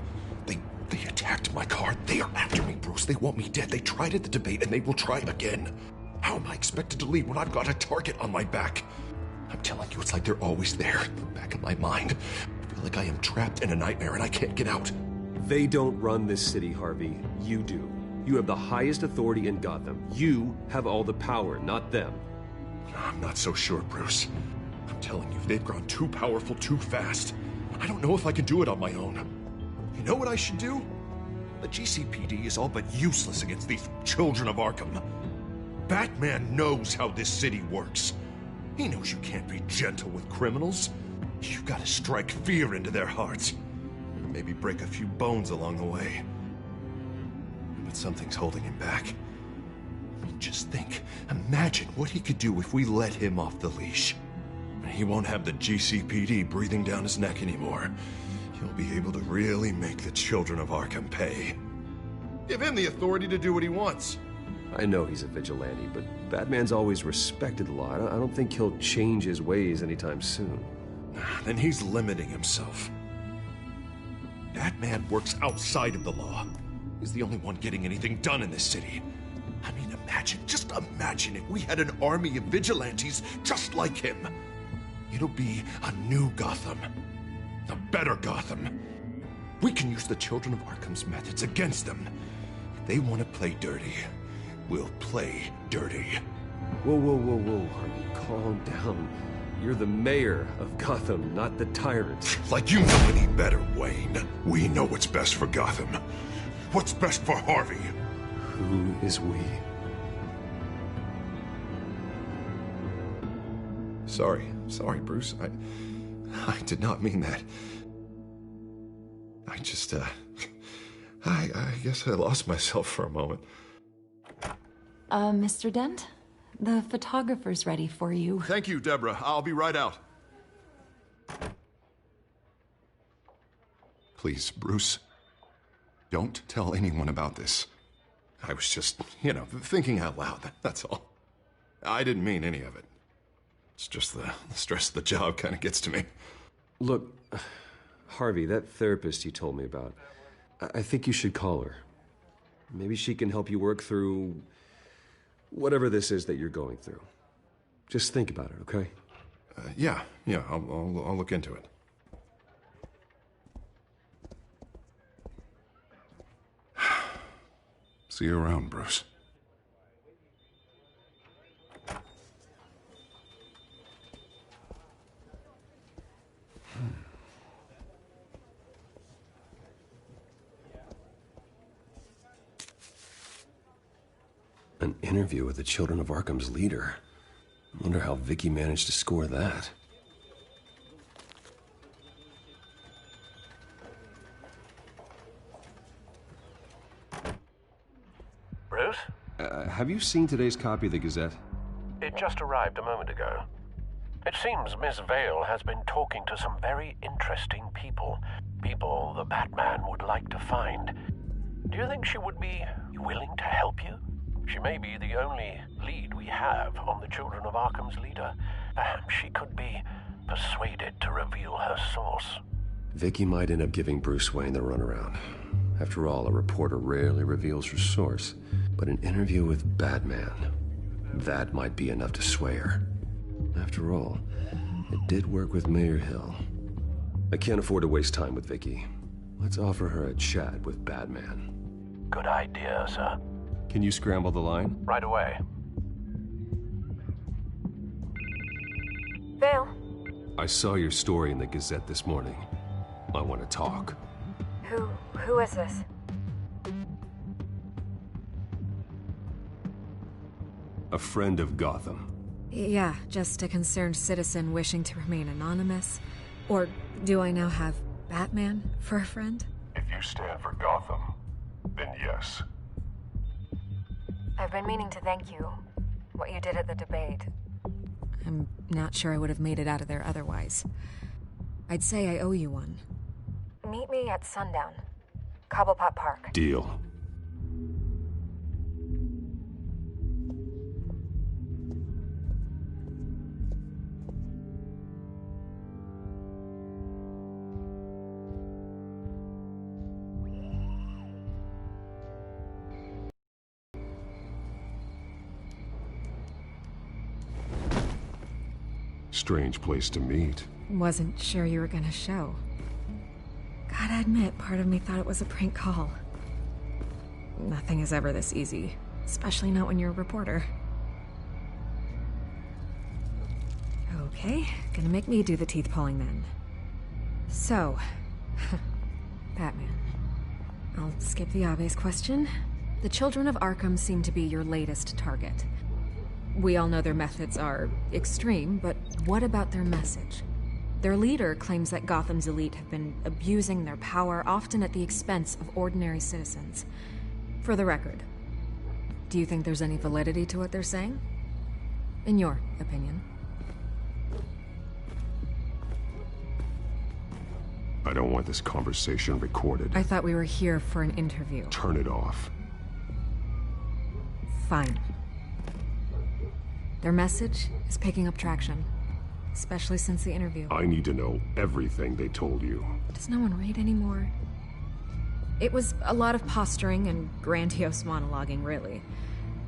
they attacked my car. They are after me, Bruce. They want me dead. They tried at the debate, and they will try again. How am I expected to leave when I've got a target on my back? I'm telling you, it's like they're always there, in the back of my mind. I feel like I am trapped in a nightmare and I can't get out. They don't run this city, Harvey. You do. You have the highest authority in Gotham. You have all the power, not them. I'm not so sure, Bruce. I'm telling you, they've grown too powerful too fast. I don't know if I can do it on my own. You know what I should do? The GCPD is all but useless against these children of Arkham. Batman knows how this city works. He knows you can't be gentle with criminals. You gotta strike fear into their hearts. And maybe break a few bones along the way. But something's holding him back. I mean, just think. Imagine what he could do if we let him off the leash. He won't have the GCPD breathing down his neck anymore. He'll be able to really make the children of Arkham pay. Give him the authority to do what he wants. I know he's a vigilante, but Batman's always respected the law. I don't think he'll change his ways anytime soon. Then he's limiting himself. Batman works outside of the law. He's the only one getting anything done in this city. I mean, just imagine if we had an army of vigilantes just like him. It'll be a new Gotham. A better Gotham. We can use the Children of Arkham's methods against them. If they want to play dirty, we'll play dirty. Whoa, Harvey, calm down. You're the mayor of Gotham, not the tyrant. Like you know any better, Wayne. We know what's best for Gotham. What's best for Harvey? Who is we? Sorry, Bruce. I did not mean that. I just, I guess I lost myself for a moment. Mr. Dent? The photographer's ready for you. Thank you, Deborah. I'll be right out. Please, Bruce, don't tell anyone about this. I was just, thinking out loud, that's all. I didn't mean any of it. It's just the stress of the job kind of gets to me. Look, Harvey, that therapist you told me about, I think you should call her. Maybe she can help you work through whatever this is that you're going through. Just think about it, okay? Yeah, I'll look into it. See you around, Bruce. An interview with the Children of Arkham's leader. I wonder how Vicky managed to score that. Bruce? Have you seen today's copy of the Gazette? It just arrived a moment ago. It seems Miss Vale has been talking to some very interesting people. People the Batman would like to find. Do you think she would be willing to help you? She may be the only lead we have on the Children of Arkham's leader. Perhaps she could be persuaded to reveal her source. Vicky might end up giving Bruce Wayne the runaround. After all, a reporter rarely reveals her source. But an interview with Batman, that might be enough to sway her. After all, it did work with Mayor Hill. I can't afford to waste time with Vicky. Let's offer her a chat with Batman. Good idea, sir. Can you scramble the line? Right away. Vale? I saw your story in the Gazette this morning. I want to talk. Who is this? A friend of Gotham. Yeah, just a concerned citizen wishing to remain anonymous. Or do I now have Batman for a friend? If you stand for Gotham, then yes. I've been meaning to thank you. What you did at the debate. I'm not sure I would have made it out of there otherwise. I'd say I owe you one. Meet me at sundown. Cobblepot Park. Deal. Strange place to meet. Wasn't sure you were gonna show. Gotta admit, part of me thought it was a prank call. Nothing is ever this easy, especially not when you're a reporter. Okay, gonna make me do the teeth pulling then. So, Batman. I'll skip the obvious question. The Children of Arkham seem to be your latest target. We all know their methods are extreme, but what about their message? Their leader claims that Gotham's elite have been abusing their power, often at the expense of ordinary citizens. For the record, do you think there's any validity to what they're saying? In your opinion? I don't want this conversation recorded. I thought we were here for an interview. Turn it off. Fine. Their message is picking up traction, especially since the interview. I need to know everything they told you. Does no one read anymore? It was a lot of posturing and grandiose monologuing, really.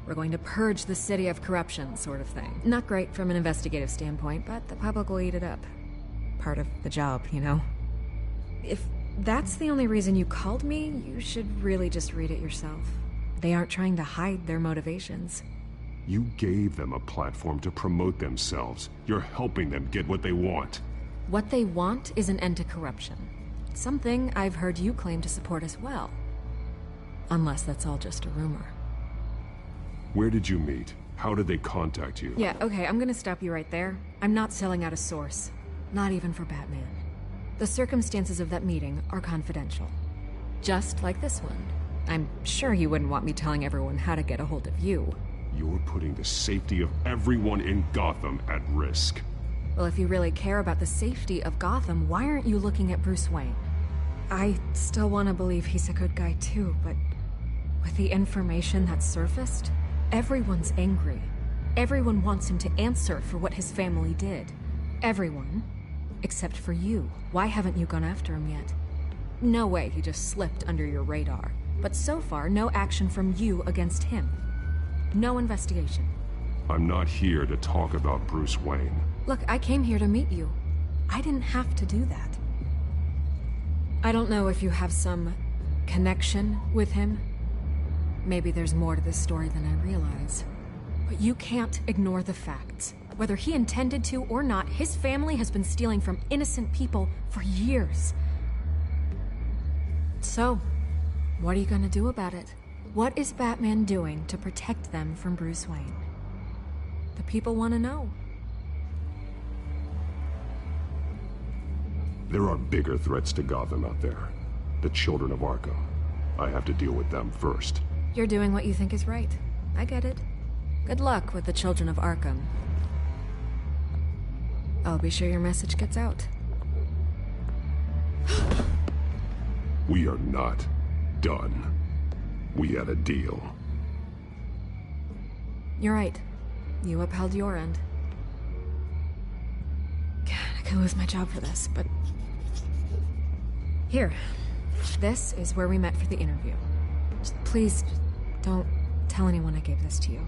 We're going to purge the city of corruption, sort of thing. Not great from an investigative standpoint, but the public will eat it up. Part of the job, you know? If that's the only reason you called me, you should really just read it yourself. They aren't trying to hide their motivations. You gave them a platform to promote themselves. You're helping them get what they want. What they want is an end to corruption. Something I've heard you claim to support as well. Unless that's all just a rumor. Where did you meet? How did they contact you? Yeah, okay, I'm gonna stop you right there. I'm not selling out a source. Not even for Batman. The circumstances of that meeting are confidential. Just like this one. I'm sure you wouldn't want me telling everyone how to get a hold of you. You're putting the safety of everyone in Gotham at risk. Well, if you really care about the safety of Gotham, why aren't you looking at Bruce Wayne? I still want to believe he's a good guy too, but with the information that's surfaced, everyone's angry. Everyone wants him to answer for what his family did. Everyone, except for you. Why haven't you gone after him yet? No way he just slipped under your radar. But so far, no action from you against him. No investigation. I'm not here to talk about Bruce Wayne. Look, I came here to meet you. I didn't have to do that. I don't know if you have some connection with him. Maybe there's more to this story than I realize. But you can't ignore the facts. Whether he intended to or not, his family has been stealing from innocent people for years. So, what are you gonna do about it? What is Batman doing to protect them from Bruce Wayne? The people want to know. There are bigger threats to Gotham out there. The children of Arkham. I have to deal with them first. You're doing what you think is right. I get it. Good luck with the children of Arkham. I'll be sure your message gets out. We are not done. We had a deal. You're right. You upheld your end. God, I could lose my job for this, but... Here. This is where we met for the interview. Just please, don't tell anyone I gave this to you.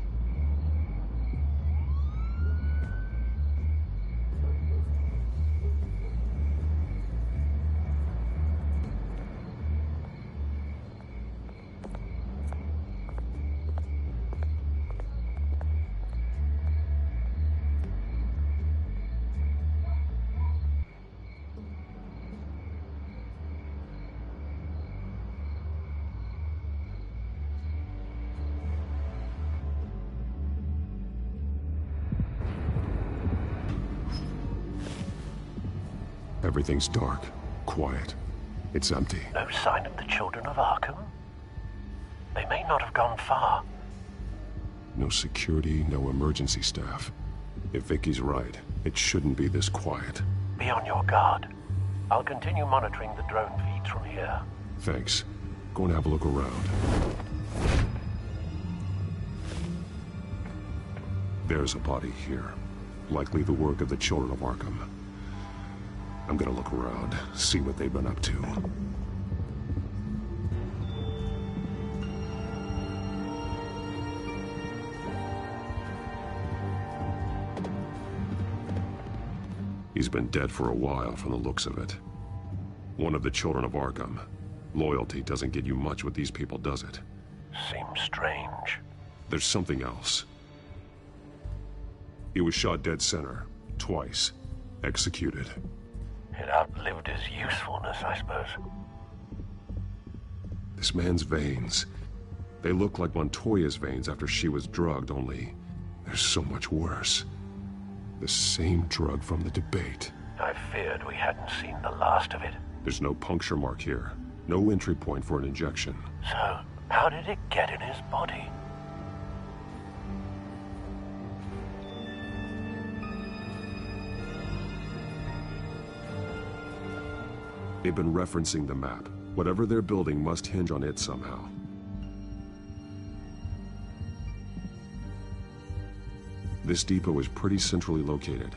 Everything's dark, quiet. It's empty. No sign of the children of Arkham? They may not have gone far. No security, no emergency staff. If Vicky's right, it shouldn't be this quiet. Be on your guard. I'll continue monitoring the drone feeds from here. Thanks. Go and have a look around. There's a body here. Likely the work of the children of Arkham. I'm gonna look around, see what they've been up to. He's been dead for a while from the looks of it. One of the children of Arkham. Loyalty doesn't get you much with these people, does it? Seems strange. There's something else. He was shot dead center, twice, executed. It outlived his usefulness, I suppose. This man's veins. They look like Montoya's veins after she was drugged, only There's so much worse. The same drug from the debate. I feared we hadn't seen the last of it. There's no puncture mark here. No entry point for an injection. So, how did it get in his body? They've been referencing the map. Whatever they're building must hinge on it somehow. This depot is pretty centrally located.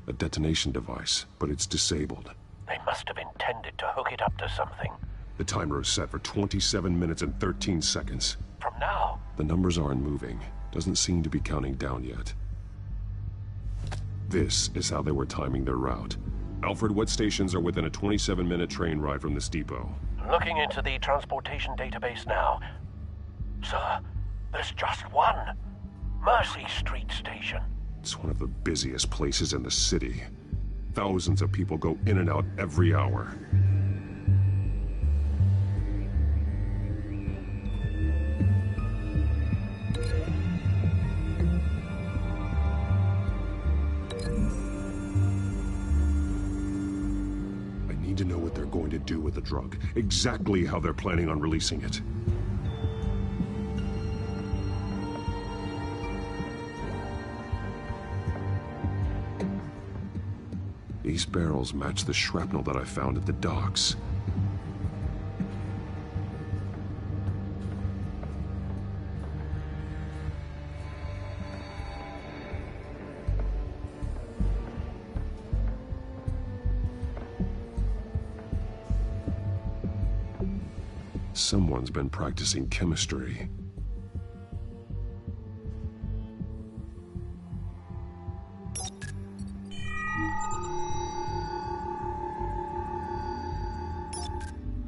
A detonation device, but it's disabled. They must have intended to hook it up to something. The timer is set for 27 minutes and 13 seconds. From now? The numbers aren't moving. Doesn't seem to be counting down yet. This is how they were timing their route. Alfred, what stations are within a 27-minute train ride from this depot? Looking into the transportation database now. Sir, there's just one. Mercy Street Station. It's one of the busiest places in the city. Thousands of people go in and out every hour. I need to know what they're going to do with the drug. Exactly how they're planning on releasing it. These barrels match the shrapnel that I found at the docks. Someone's been practicing chemistry.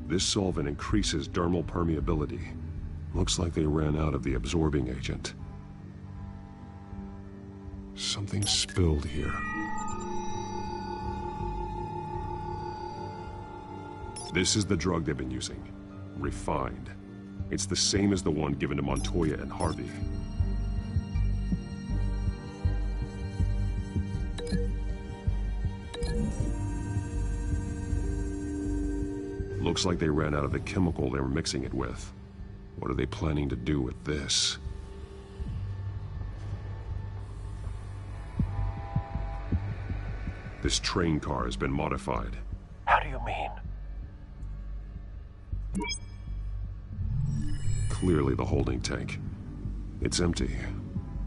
This solvent increases dermal permeability. Looks like they ran out of the absorbing agent. Something spilled here. This is the drug they've been using. Refined. It's the same as the one given to Montoya and Harvey. Looks like they ran out of the chemical they were mixing it with. What are they planning to do with this? This train car has been modified. How do you mean? Clearly the holding tank. It's empty.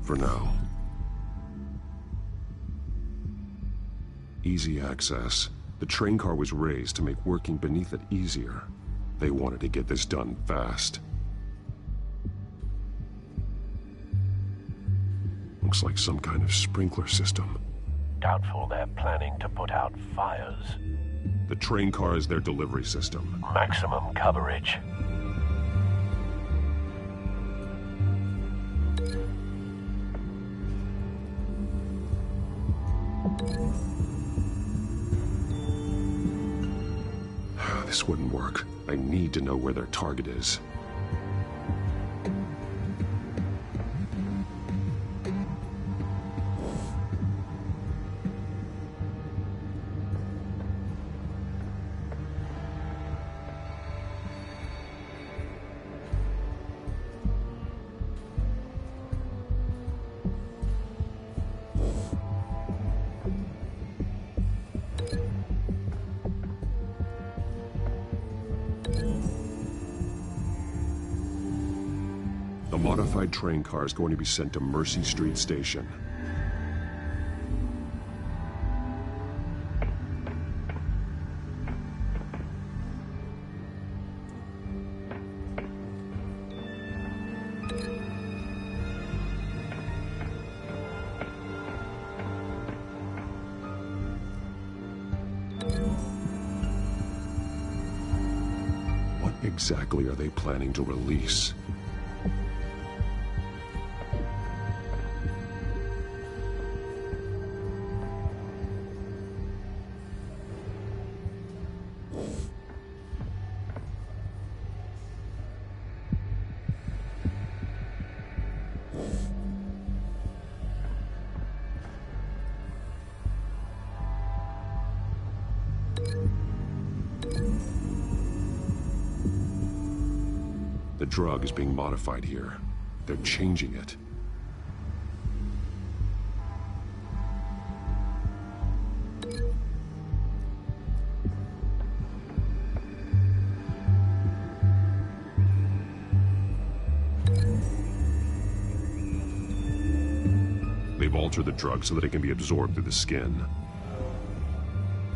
For now. Easy access. The train car was raised to make working beneath it easier. They wanted to get this done fast. Looks like some kind of sprinkler system. Doubtful they're planning to put out fires. The train car is their delivery system. Maximum coverage. This wouldn't work. I need to know where their target is. The modified train car is going to be sent to Mercy Street Station. What exactly are they planning to release? The drug is being modified here. They're changing it. They've altered the drug so that it can be absorbed through the skin.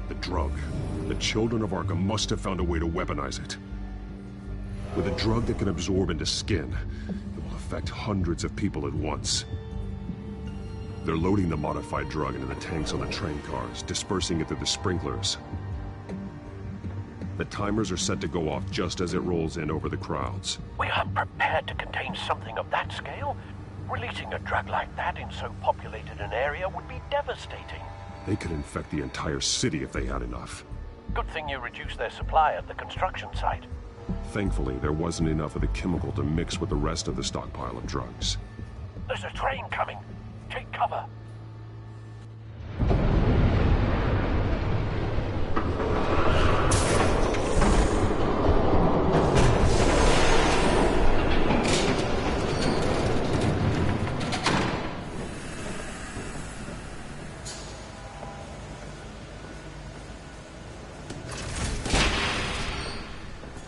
The drug. The children of Arkham must have found a way to weaponize it. With a drug that can absorb into skin, it will affect hundreds of people at once. They're loading the modified drug into the tanks on the train cars, dispersing it through the sprinklers. The timers are set to go off just as it rolls in over the crowds. We aren't prepared to contain something of that scale. Releasing a drug like that in so populated an area would be devastating. They could infect the entire city if they had enough. Good thing you reduced their supply at the construction site. Thankfully, there wasn't enough of the chemical to mix with the rest of the stockpile of drugs. There's a train coming. Take cover.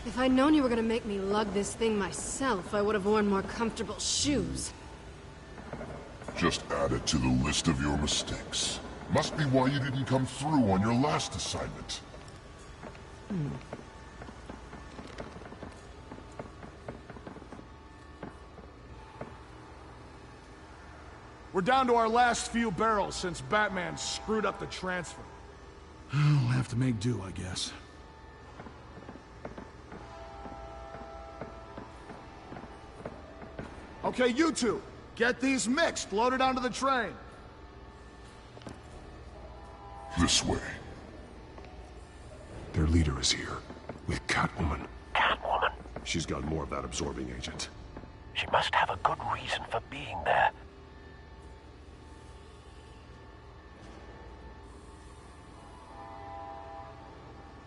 If I'd known you were gonna make me lug this thing myself, I would have worn more comfortable shoes. Just add it to the list of your mistakes. Must be why you didn't come through on your last assignment. We're down to our last few barrels since Batman screwed up the transfer. We'll have to make do, I guess. Okay, you two, get these mixed, loaded onto the train. This way. Their leader is here, with Catwoman. Catwoman? She's got more of that absorbing agent. She must have a good reason for being there.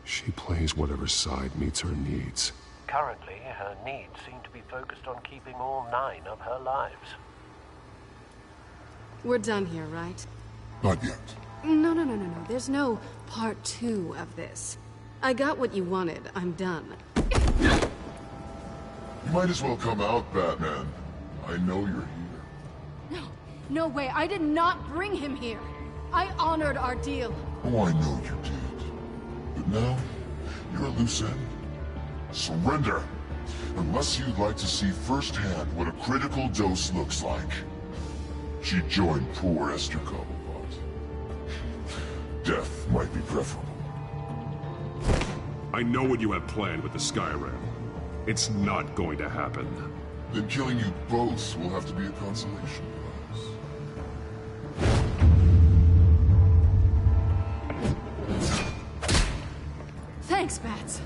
She plays whatever side meets her needs. Currently, her needs seem to be focused on keeping all 9 of her lives. We're done here, right? Not yet. No. There's no part 2 of this. I got what you wanted. I'm done. You might as well come out, Batman. I know you're here. No way. I did not bring him here. I honored our deal. Oh, I know you did. But now, you're a loose end. Surrender! Unless you'd like to see firsthand what a critical dose looks like. She joined poor Esther Cobblepot. Death might be preferable. I know what you have planned with the Skyrail. It's not going to happen. Then killing you both will have to be a consolation prize. Thanks, Bats.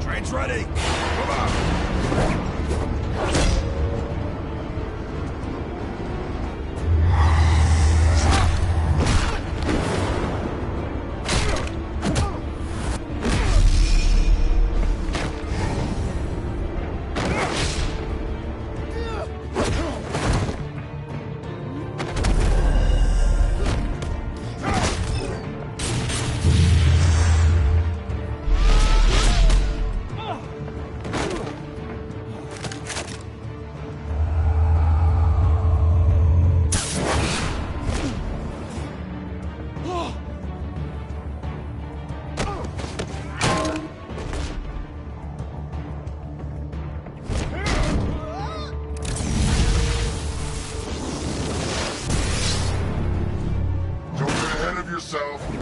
Train's ready! Come on!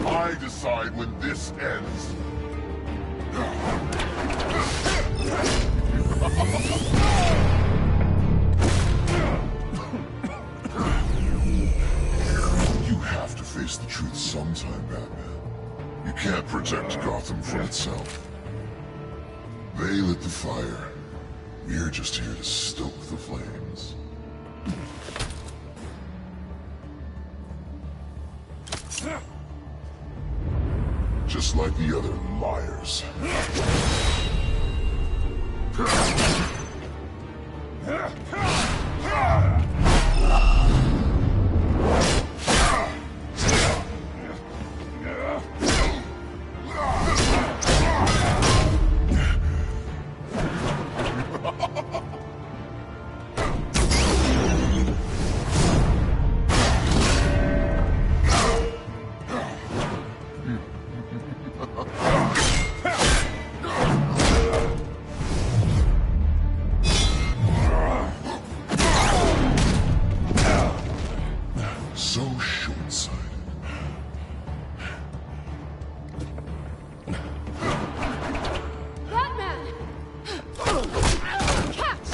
I decide when this ends. You have to face the truth sometime, Batman. You can't protect Gotham from itself. They lit the fire. We're just here to stoke the flames. just like the other liars. So short-sighted. Batman! Catch!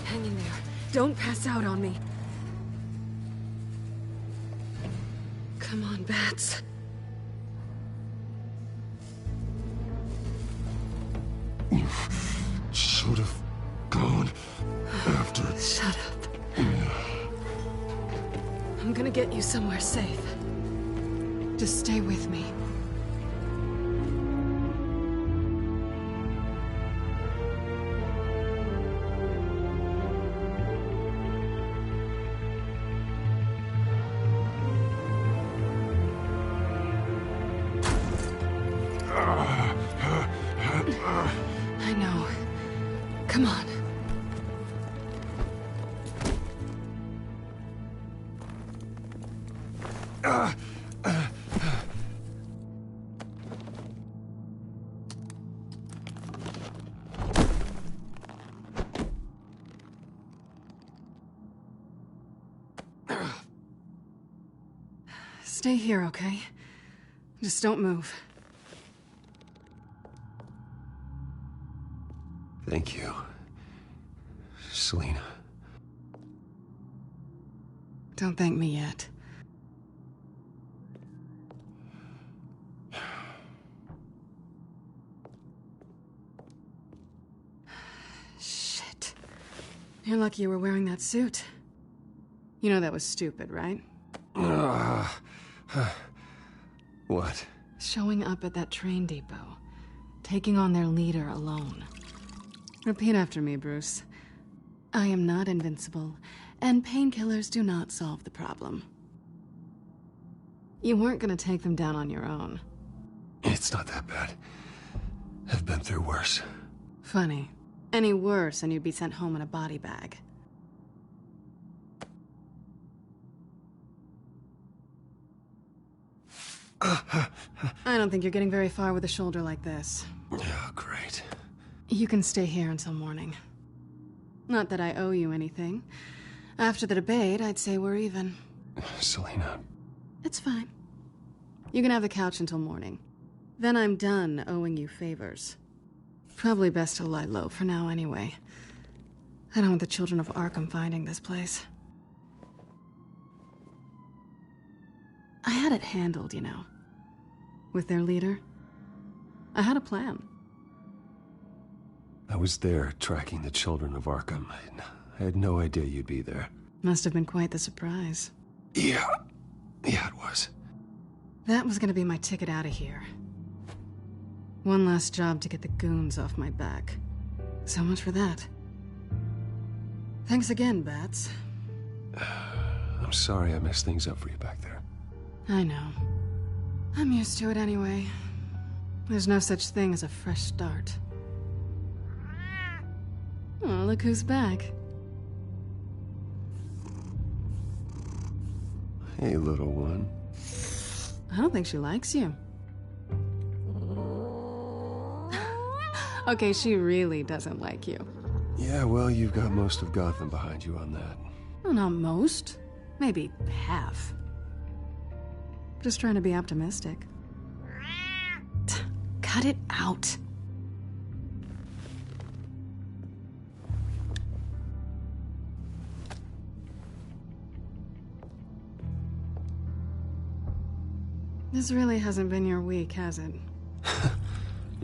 Hang in there. Don't pass out on me. Come on, Bats. You should have gone after... Shut up. I'm gonna get you somewhere safe. Just stay with me. I know. Come on. Stay here, okay? Just don't move. Thank you, Selina. Don't thank me yet. Shit. You're lucky you were wearing that suit. You know that was stupid, right? What? Showing up at that train depot. Taking on their leader alone. Repeat after me, Bruce. I am not invincible, and painkillers do not solve the problem. You weren't gonna take them down on your own. It's not that bad. I've been through worse. Funny. Any worse and you'd be sent home in a body bag. I don't think you're getting very far with a shoulder like this. Oh, great. You can stay here until morning. Not that I owe you anything. After the debate, I'd say we're even. Selina. It's fine. You can have the couch until morning. Then I'm done owing you favors. Probably best to lie low for now anyway. I don't want the children of Arkham finding this place. I had it handled, you know. With their leader. I had a plan. I was there tracking the children of Arkham. I had no idea you'd be there. Must have been quite the surprise. Yeah, it was. That was gonna be my ticket out of here. One last job to get the goons off my back. So much for that. Thanks again, Bats. I'm sorry I messed things up for you back there. I know. I'm used to it anyway. There's no such thing as a fresh start. Oh, look who's back. Hey, little one. I don't think she likes you. Okay, she really doesn't like you. Yeah, well, you've got most of Gotham behind you on that. Well, not most. Maybe half. Just trying to be optimistic. Cut it out. This really hasn't been your week, has it?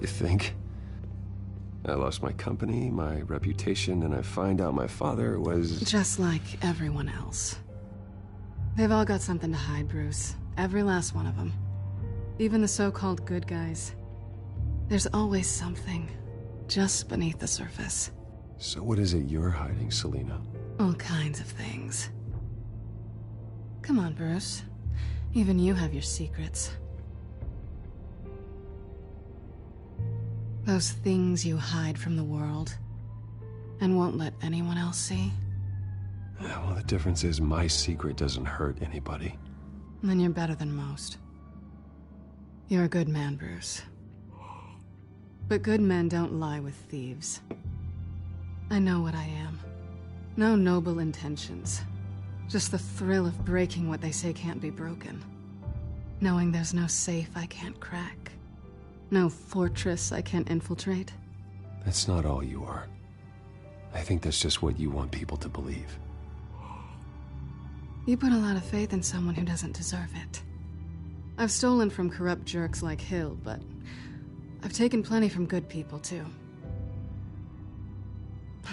You think? I lost my company, my reputation, and I find out my father was... Just like everyone else. They've all got something to hide, Bruce. Every last one of them. Even the so-called good guys. There's always something just beneath the surface. So what is it you're hiding, Selina? All kinds of things. Come on, Bruce. Even you have your secrets. Those things you hide from the world and won't let anyone else see. Yeah, well, the difference is my secret doesn't hurt anybody. Then you're better than most. You're a good man, Bruce. But good men don't lie with thieves. I know what I am. No noble intentions. Just the thrill of breaking what they say can't be broken. Knowing there's no safe I can't crack. No fortress I can't infiltrate. That's not all you are. I think that's just what you want people to believe. You put a lot of faith in someone who doesn't deserve it. I've stolen from corrupt jerks like Hill, but I've taken plenty from good people, too.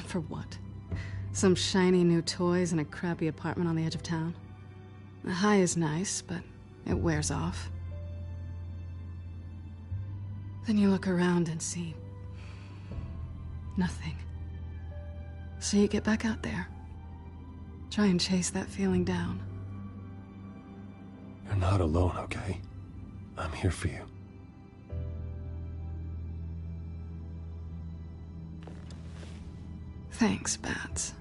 For what? Some shiny new toys and a crappy apartment on the edge of town? The high is nice, but it wears off. Then you look around and see... nothing. So you get back out there. Try and chase that feeling down. You're not alone, okay? I'm here for you. Thanks, Bats.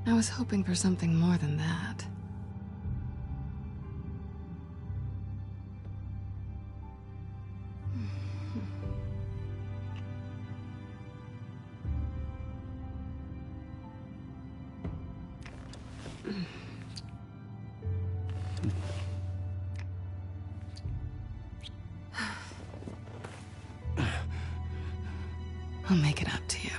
I was hoping for something more than that. I'll make it up to you.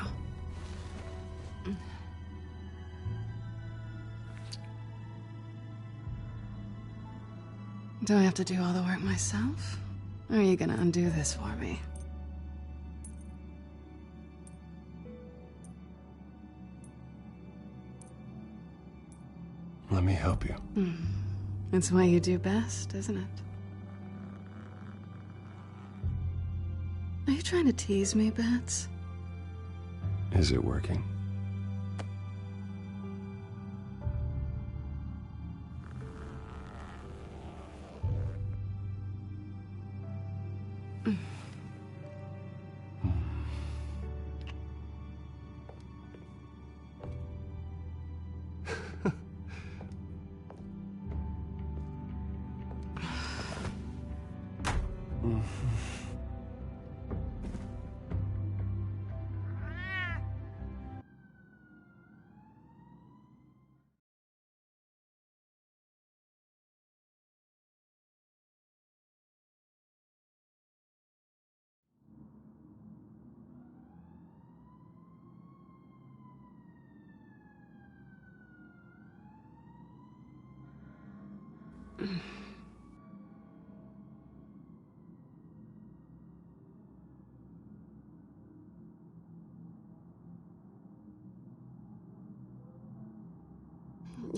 Do I have to do all the work myself? Or are you gonna undo this for me? Let me help you. It's what you do best, isn't it? Are you trying to tease me, Bats? Is it working?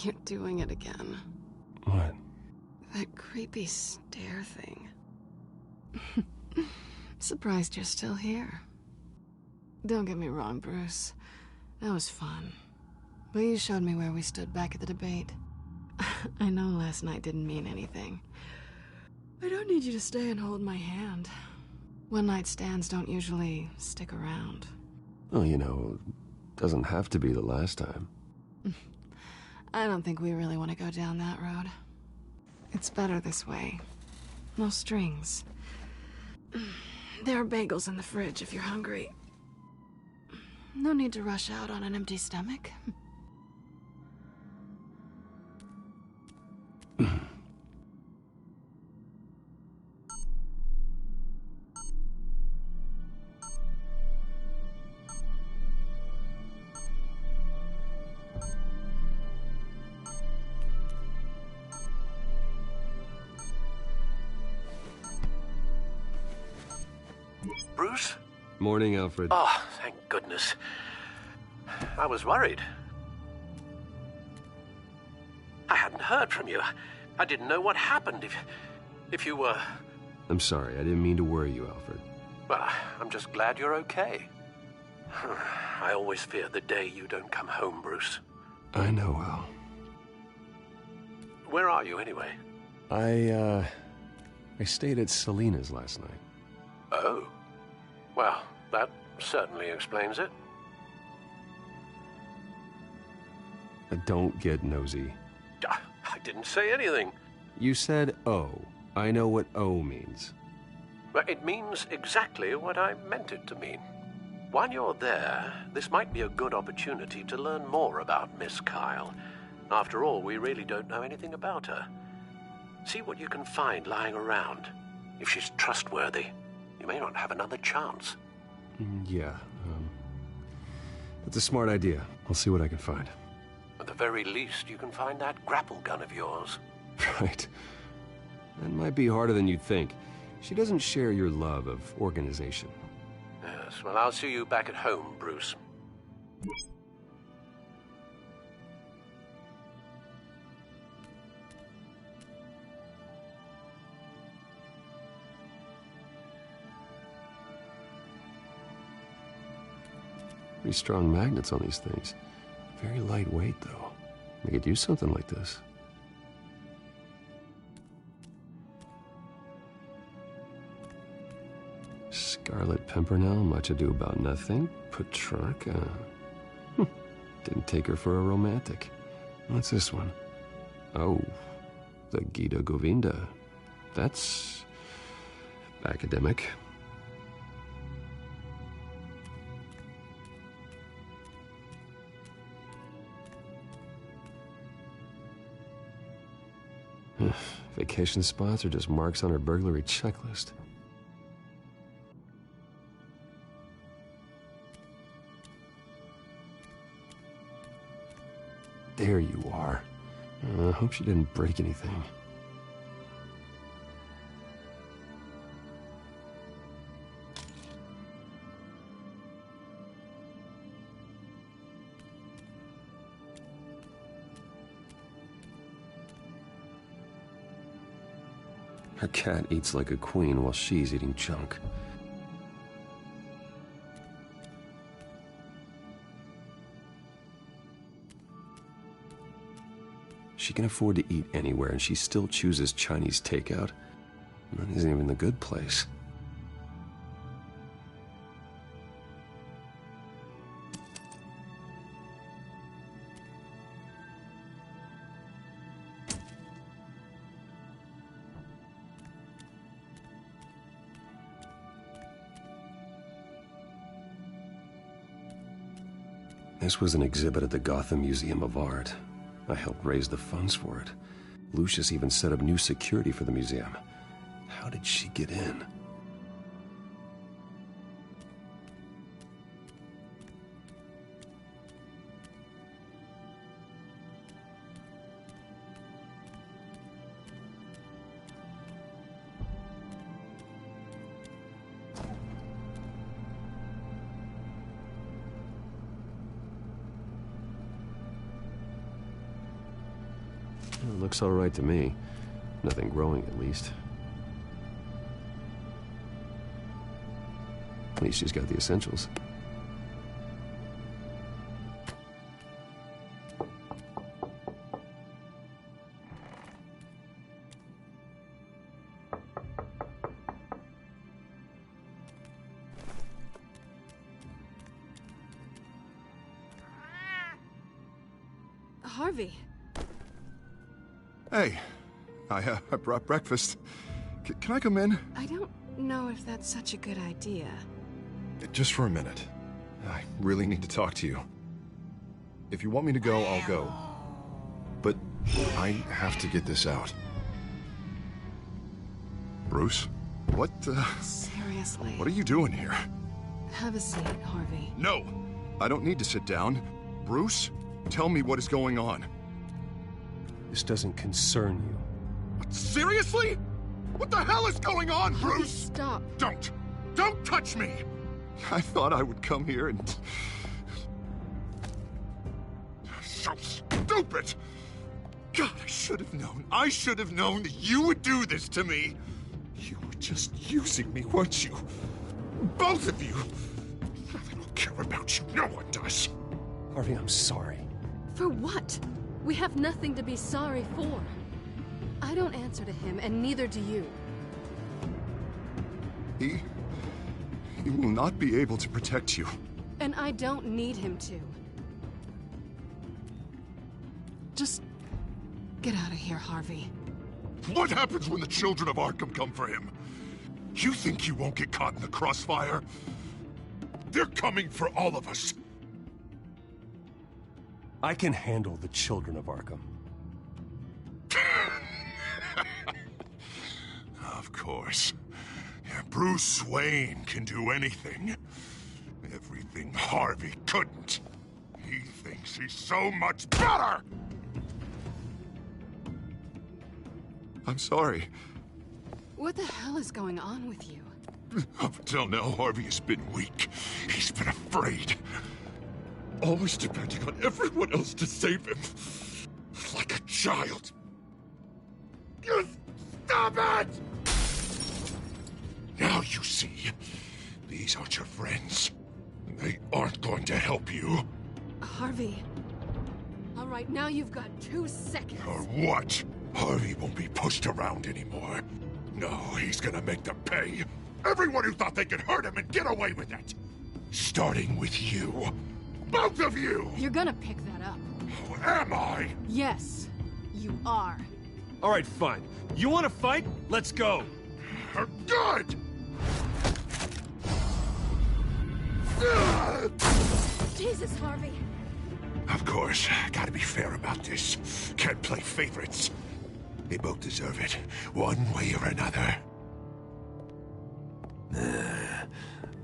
You're doing it again. What? That creepy stare thing. Surprised you're still here. Don't get me wrong, Bruce. That was fun. But you showed me where we stood back at the debate. I know last night didn't mean anything. I don't need you to stay and hold my hand. One-night stands don't usually stick around. Well, you know, doesn't have to be the last time. I don't think we really want to go down that road. It's better this way. No strings. There are bagels in the fridge if you're hungry. No need to rush out on an empty stomach. Bruce? Morning, Alfred. Oh, thank goodness. I was worried. I hadn't heard from you. I didn't know what happened if you were... I'm sorry, I didn't mean to worry you, Alfred. Well, I'm just glad you're okay. I always fear the day you don't come home, Bruce. I know, Al. Where are you, anyway? I stayed at Selena's last night. Oh. Well, that certainly explains it. Don't get nosy. I didn't say anything. You said O. I know what O means. Well, it means exactly what I meant it to mean. While you're there, this might be a good opportunity to learn more about Miss Kyle. After all, we really don't know anything about her. See what you can find lying around. If she's trustworthy, you may not have another chance. Yeah, that's a smart idea. I'll see what I can find. At the very least, you can find that grapple gun of yours. Right. That might be harder than you'd think. She doesn't share your love of organization. Yes, well, I'll see you back at home, Bruce. Pretty strong magnets on these things. Very lightweight, though. They could use something like this. Scarlet Pimpernel, Much Ado About Nothing, Petrarca. Didn't take her for a romantic. What's this one? Oh, the Gita Govinda. That's academic. Vacation spots are just marks on her burglary checklist. There you are. I hope she didn't break anything. Her cat eats like a queen while she's eating junk. She can afford to eat anywhere, and she still chooses Chinese takeout. That isn't even the good place. This was an exhibit at the Gotham Museum of Art. I helped raise the funds for it. Lucius even set up new security for the museum. How did she get in? Looks all right to me. Nothing growing, at least. At least she's got the essentials. Harvey. Hey, I brought breakfast. Can I come in? I don't know if that's such a good idea. Just for a minute. I really need to talk to you. If you want me to go, I'll go. But I have to get this out. Bruce? What, Seriously. What are you doing here? Have a seat, Harvey. No! I don't need to sit down. Bruce, tell me what is going on. This doesn't concern you. What, seriously? What the hell is going on, Harvey, Bruce? stop. Don't touch me! I thought I would come here and... So stupid! God, I should have known. I should have known that you would do this to me. You were just using me, weren't you? Both of you. I don't care about you. No one does. Harvey, I'm sorry. For what? We have nothing to be sorry for. I don't answer to him, and neither do you. He will not be able to protect you. And I don't need him to. Just get out of here, Harvey. What happens when the children of Arkham come for him? You think you won't get caught in the crossfire? They're coming for all of us. I can handle the children of Arkham. Of course. Bruce Wayne can do anything. Everything Harvey couldn't. He thinks he's so much better! I'm sorry. What the hell is going on with you? Up until now, Harvey has been weak. He's been afraid. Always depending on everyone else to save him. Like a child. You stop it! Now you see, these aren't your friends. They aren't going to help you. Harvey. All right, now you've got 2 seconds. Or what? Harvey won't be pushed around anymore. No, he's gonna make them pay. Everyone who thought they could hurt him and get away with it. Starting with you. Both of you! You're gonna pick that up. Oh, am I? Yes, you are. All right, fine. You want to fight? Let's go. Good! Jesus, Harvey. Of course, gotta be fair about this. Can't play favorites. They both deserve it, one way or another.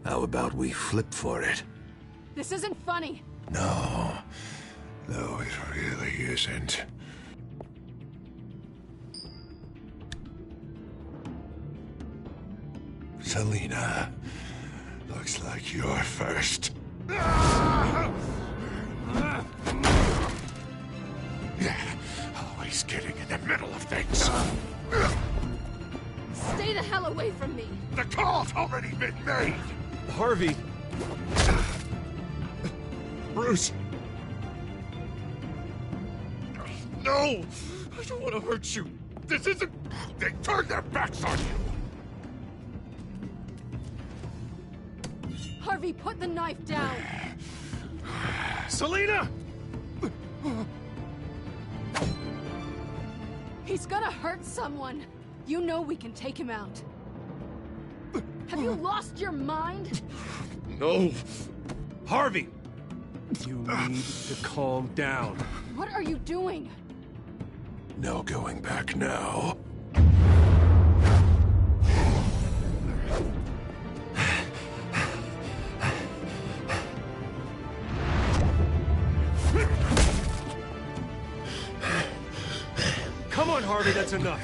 How about we flip for it? This isn't funny. No, it really isn't. Selina, looks like you're first. Always getting in the middle of things. Stay the hell away from me. The call's already been made. Harvey. Bruce. No! I don't want to hurt you. This isn't... They turned their backs on you. Harvey, put the knife down. Selina! He's gonna hurt someone. You know we can take him out. Have you lost your mind? No. Harvey! You need to calm down. What are you doing? No going back now. Come on, Harvey, that's enough.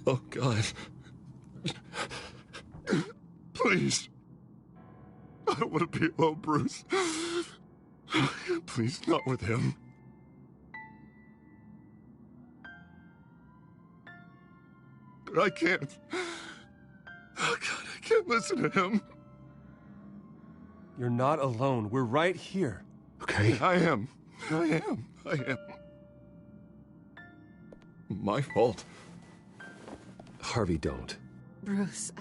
Oh, God. Please. I don't want to be alone, Bruce. Please, not with him. But I can't. Oh, God, I can't listen to him. You're not alone. We're right here. Okay, I am. My fault. Harvey, don't. Bruce,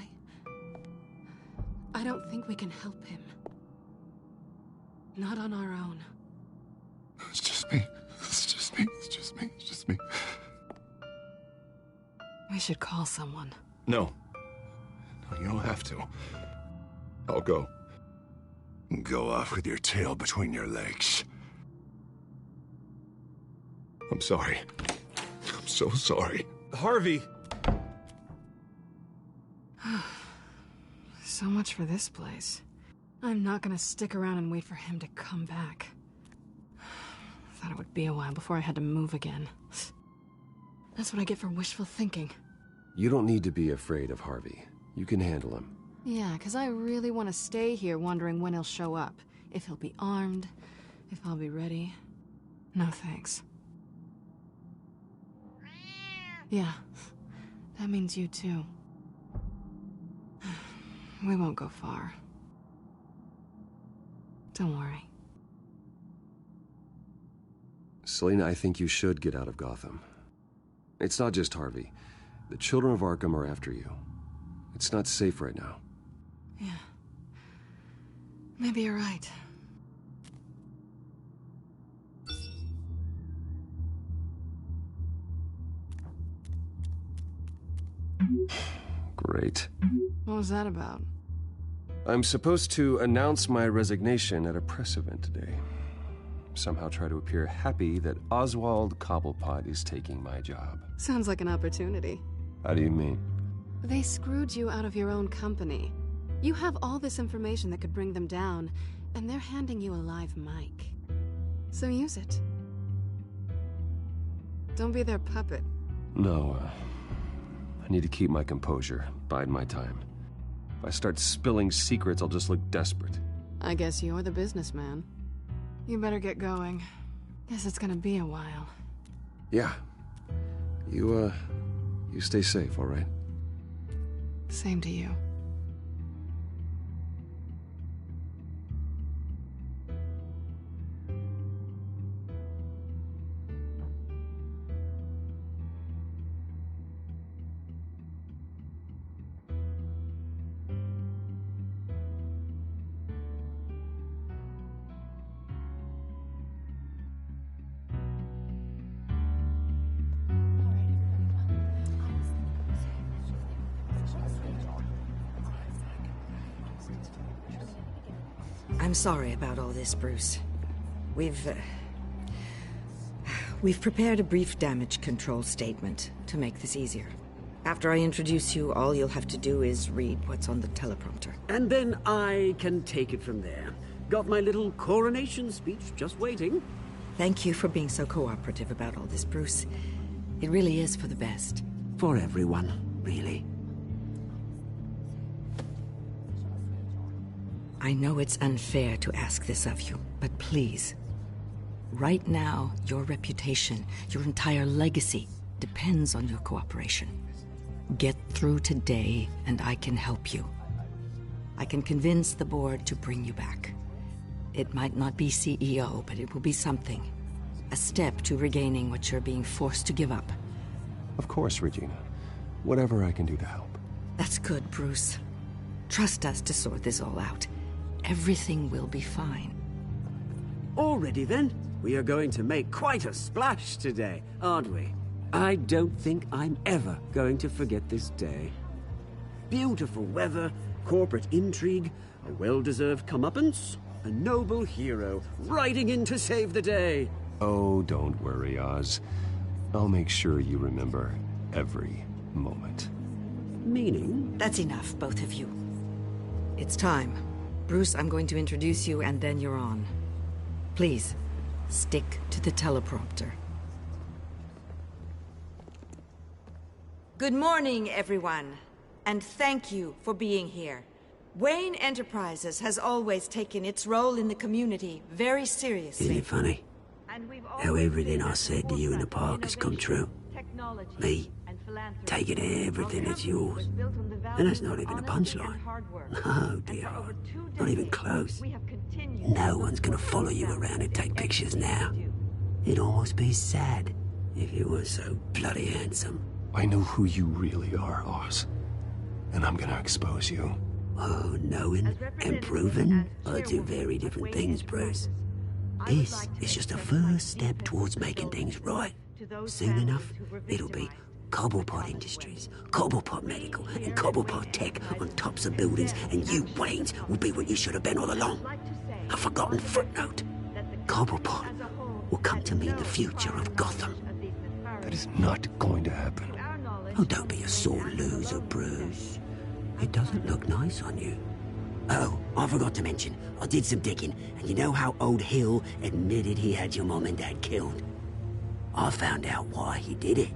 I don't think we can help him. Not on our own. It's just me. It's just me. It's just me. It's just me. We should call someone. No. No, you don't have to. I'll go. Go off with your tail between your legs. I'm sorry. I'm so sorry. Harvey! So much for this place. I'm not gonna stick around and wait for him to come back. Thought it would be a while before I had to move again. That's what I get for wishful thinking. You don't need to be afraid of Harvey. You can handle him. Yeah, 'cause I really want to stay here wondering when he'll show up. If he'll be armed, if I'll be ready. No thanks. Yeah, that means you too. We won't go far. Don't worry. Selena, I think you should get out of Gotham. It's not just Harvey. The children of Arkham are after you. It's not safe right now. Yeah. Maybe you're right. Great. What was that about? I'm supposed to announce my resignation at a press event today. Somehow try to appear happy that Oswald Cobblepot is taking my job. Sounds like an opportunity. How do you mean? They screwed you out of your own company. You have all this information that could bring them down, and they're handing you a live mic. So use it. Don't be their puppet. No, I need to keep my composure, bide my time. If I start spilling secrets, I'll just look desperate. I guess you're the businessman. You better get going. Guess it's gonna be a while. Yeah. You stay safe, all right? Same to you. I'm sorry about all this, Bruce. We've prepared a brief damage control statement to make this easier. After I introduce you, all you'll have to do is read what's on the teleprompter. And then I can take it from there. Got my little coronation speech just waiting. Thank you for being so cooperative about all this, Bruce. It really is for the best. For everyone, really. I know it's unfair to ask this of you, but please. Right now, your reputation, your entire legacy, depends on your cooperation. Get through today, and I can help you. I can convince the board to bring you back. It might not be CEO, but it will be something. A step to regaining what you're being forced to give up. Of course, Regina. Whatever I can do to help. That's good, Bruce. Trust us to sort this all out. Everything will be fine. Already then, we are going to make quite a splash today, aren't we? I don't think I'm ever going to forget this day. Beautiful weather, corporate intrigue, a well-deserved comeuppance, a noble hero riding in to save the day. Oh, don't worry, Oz. I'll make sure you remember every moment. Meaning? That's enough, both of you. It's time. Bruce, I'm going to introduce you, and then you're on. Please, stick to the teleprompter. Good morning, everyone. And thank you for being here. Wayne Enterprises has always taken its role in the community very seriously. Isn't it funny? How everything I said to you in the park has come true. Me, taking everything that's yours. And that's not even a punchline. No, dear. Not even close. No one's gonna follow you around and take pictures now. It'd almost be sad if you were so bloody handsome. I know who you really are, Oz. And I'm gonna expose you. Oh, knowing and proving are two very different things, Bruce. This is just a first step towards making things right. Soon enough, it'll be Cobblepot Industries, Cobblepot Medical, and Cobblepot Tech on tops of buildings, and you, Waynes, will be what you should have been all along. A forgotten footnote. Cobblepot will come to mean the future of Gotham. That is not going to happen. Oh, don't be a sore loser, Bruce. It doesn't look nice on you. Oh, I forgot to mention, I did some digging, and you know how old Hill admitted he had your mom and dad killed? I found out why he did it.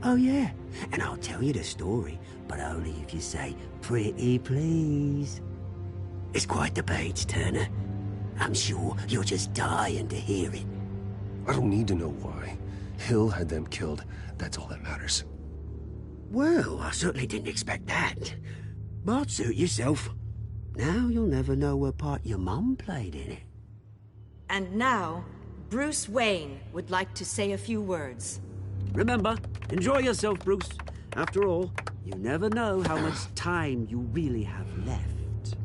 Oh yeah, and I'll tell you the story, but only if you say, pretty please. It's quite the page, Turner. I'm sure you're just dying to hear it. I don't need to know why. Hill had them killed. That's all that matters. Well, I certainly didn't expect that. But suit yourself. Now you'll never know what part your mum played in it. And now, Bruce Wayne would like to say a few words. Remember, enjoy yourself, Bruce. After all, you never know how much time you really have left.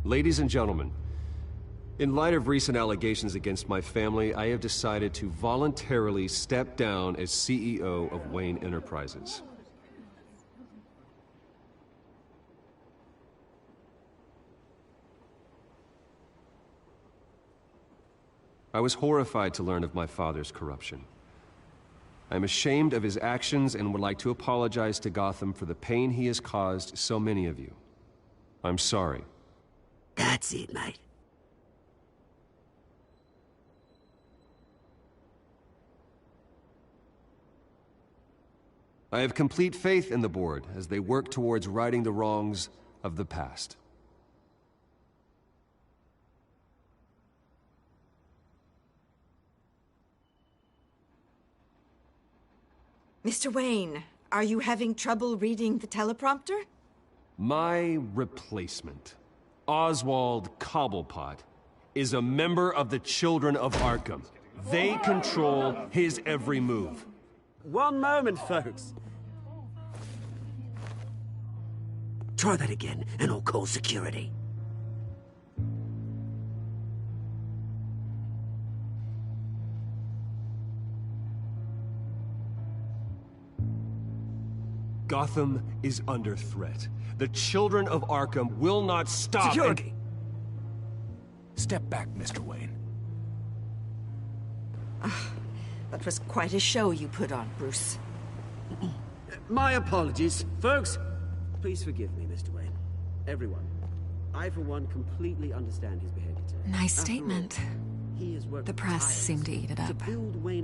Ladies and gentlemen, in light of recent allegations against my family, I have decided to voluntarily step down as CEO of Wayne Enterprises. I was horrified to learn of my father's corruption. I am ashamed of his actions and would like to apologize to Gotham for the pain he has caused so many of you. I'm sorry. That's it, mate. I have complete faith in the board as they work towards righting the wrongs of the past. Mr. Wayne, are you having trouble reading the teleprompter? My replacement, Oswald Cobblepot, is a member of the Children of Arkham. They control his every move. One moment, folks. Try that again, and I'll call security. Gotham is under threat. The Children of Arkham will not stop. Security! Step back, Mr. Wayne. That was quite a show you put on, Bruce. My apologies. Folks, please forgive me, Mr. Wayne. Everyone. I, for one, completely understand his behavior today. Nice statement. The press seemed to eat it up.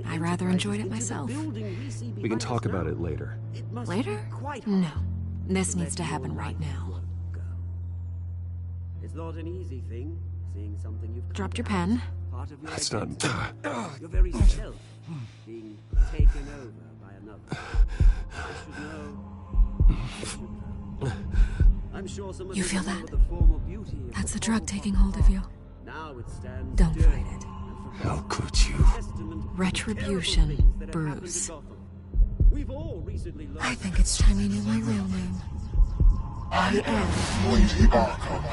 I rather enjoyed it myself. We can talk about it later. Later? No. This needs to happen right now. It's not an easy thing, seeing something you've dropped your pen. That's not... Your very self being taken over by another. I should know. I'm sure some of you feel that? The former beauty of that's the drug taking hold of you. Now it stands. Don't fight it. How could you? Retribution, Bruce. I think it's time you knew my real name. I am Lady Arkham.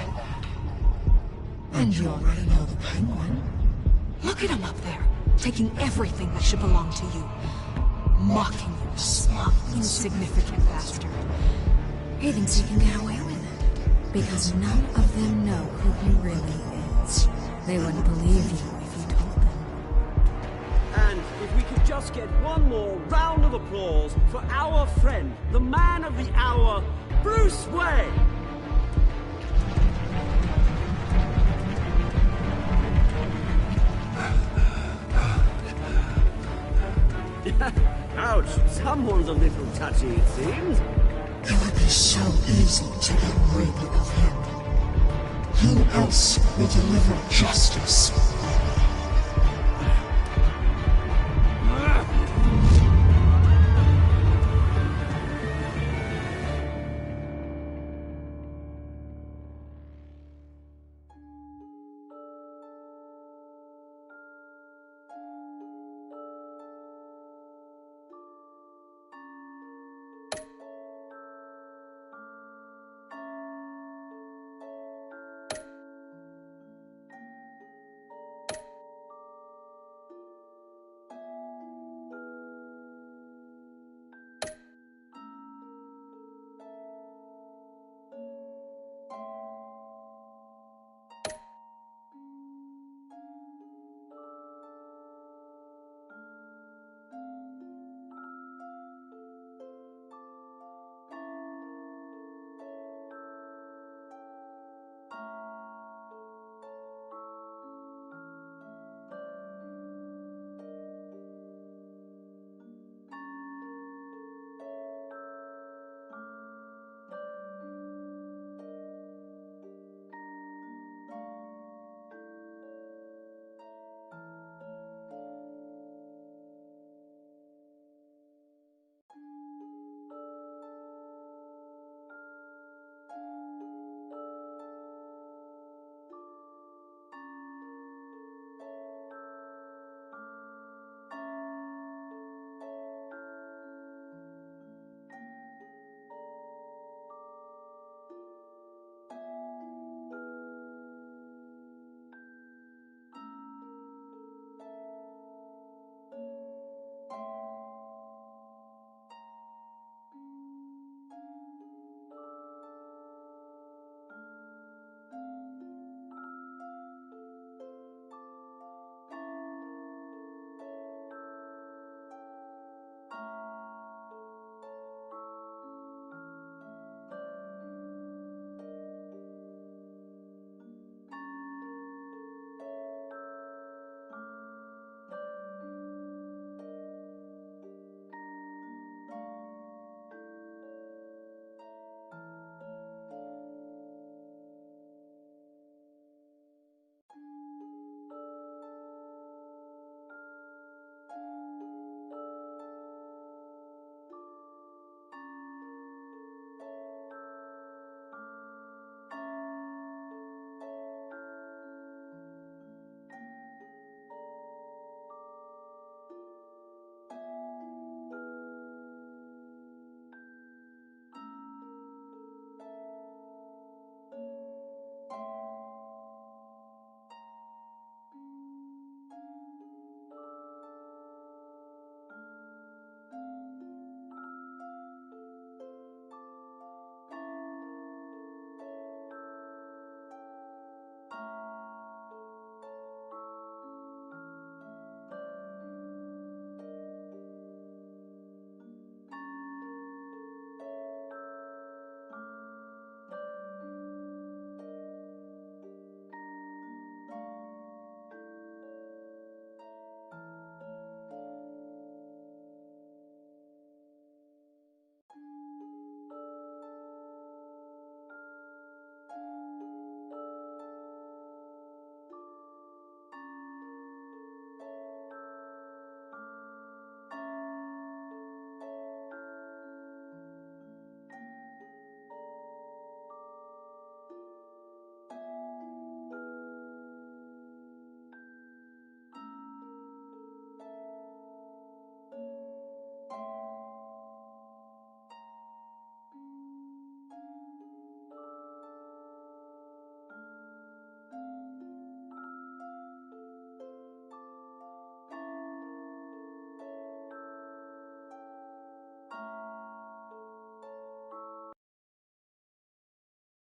And you already know the Penguin. Look at him up there, taking everything that should belong to you. Mocking you, smug, insignificant bastard. He thinks he can get away with it. Because none of them know who he really is. They wouldn't believe you if you told them. And if we could just get one more round of applause for our friend, the man of the hour, Bruce Wayne! Ouch, someone's a little touchy, it seems. It would be so easy to get rid of him. Who else will deliver justice?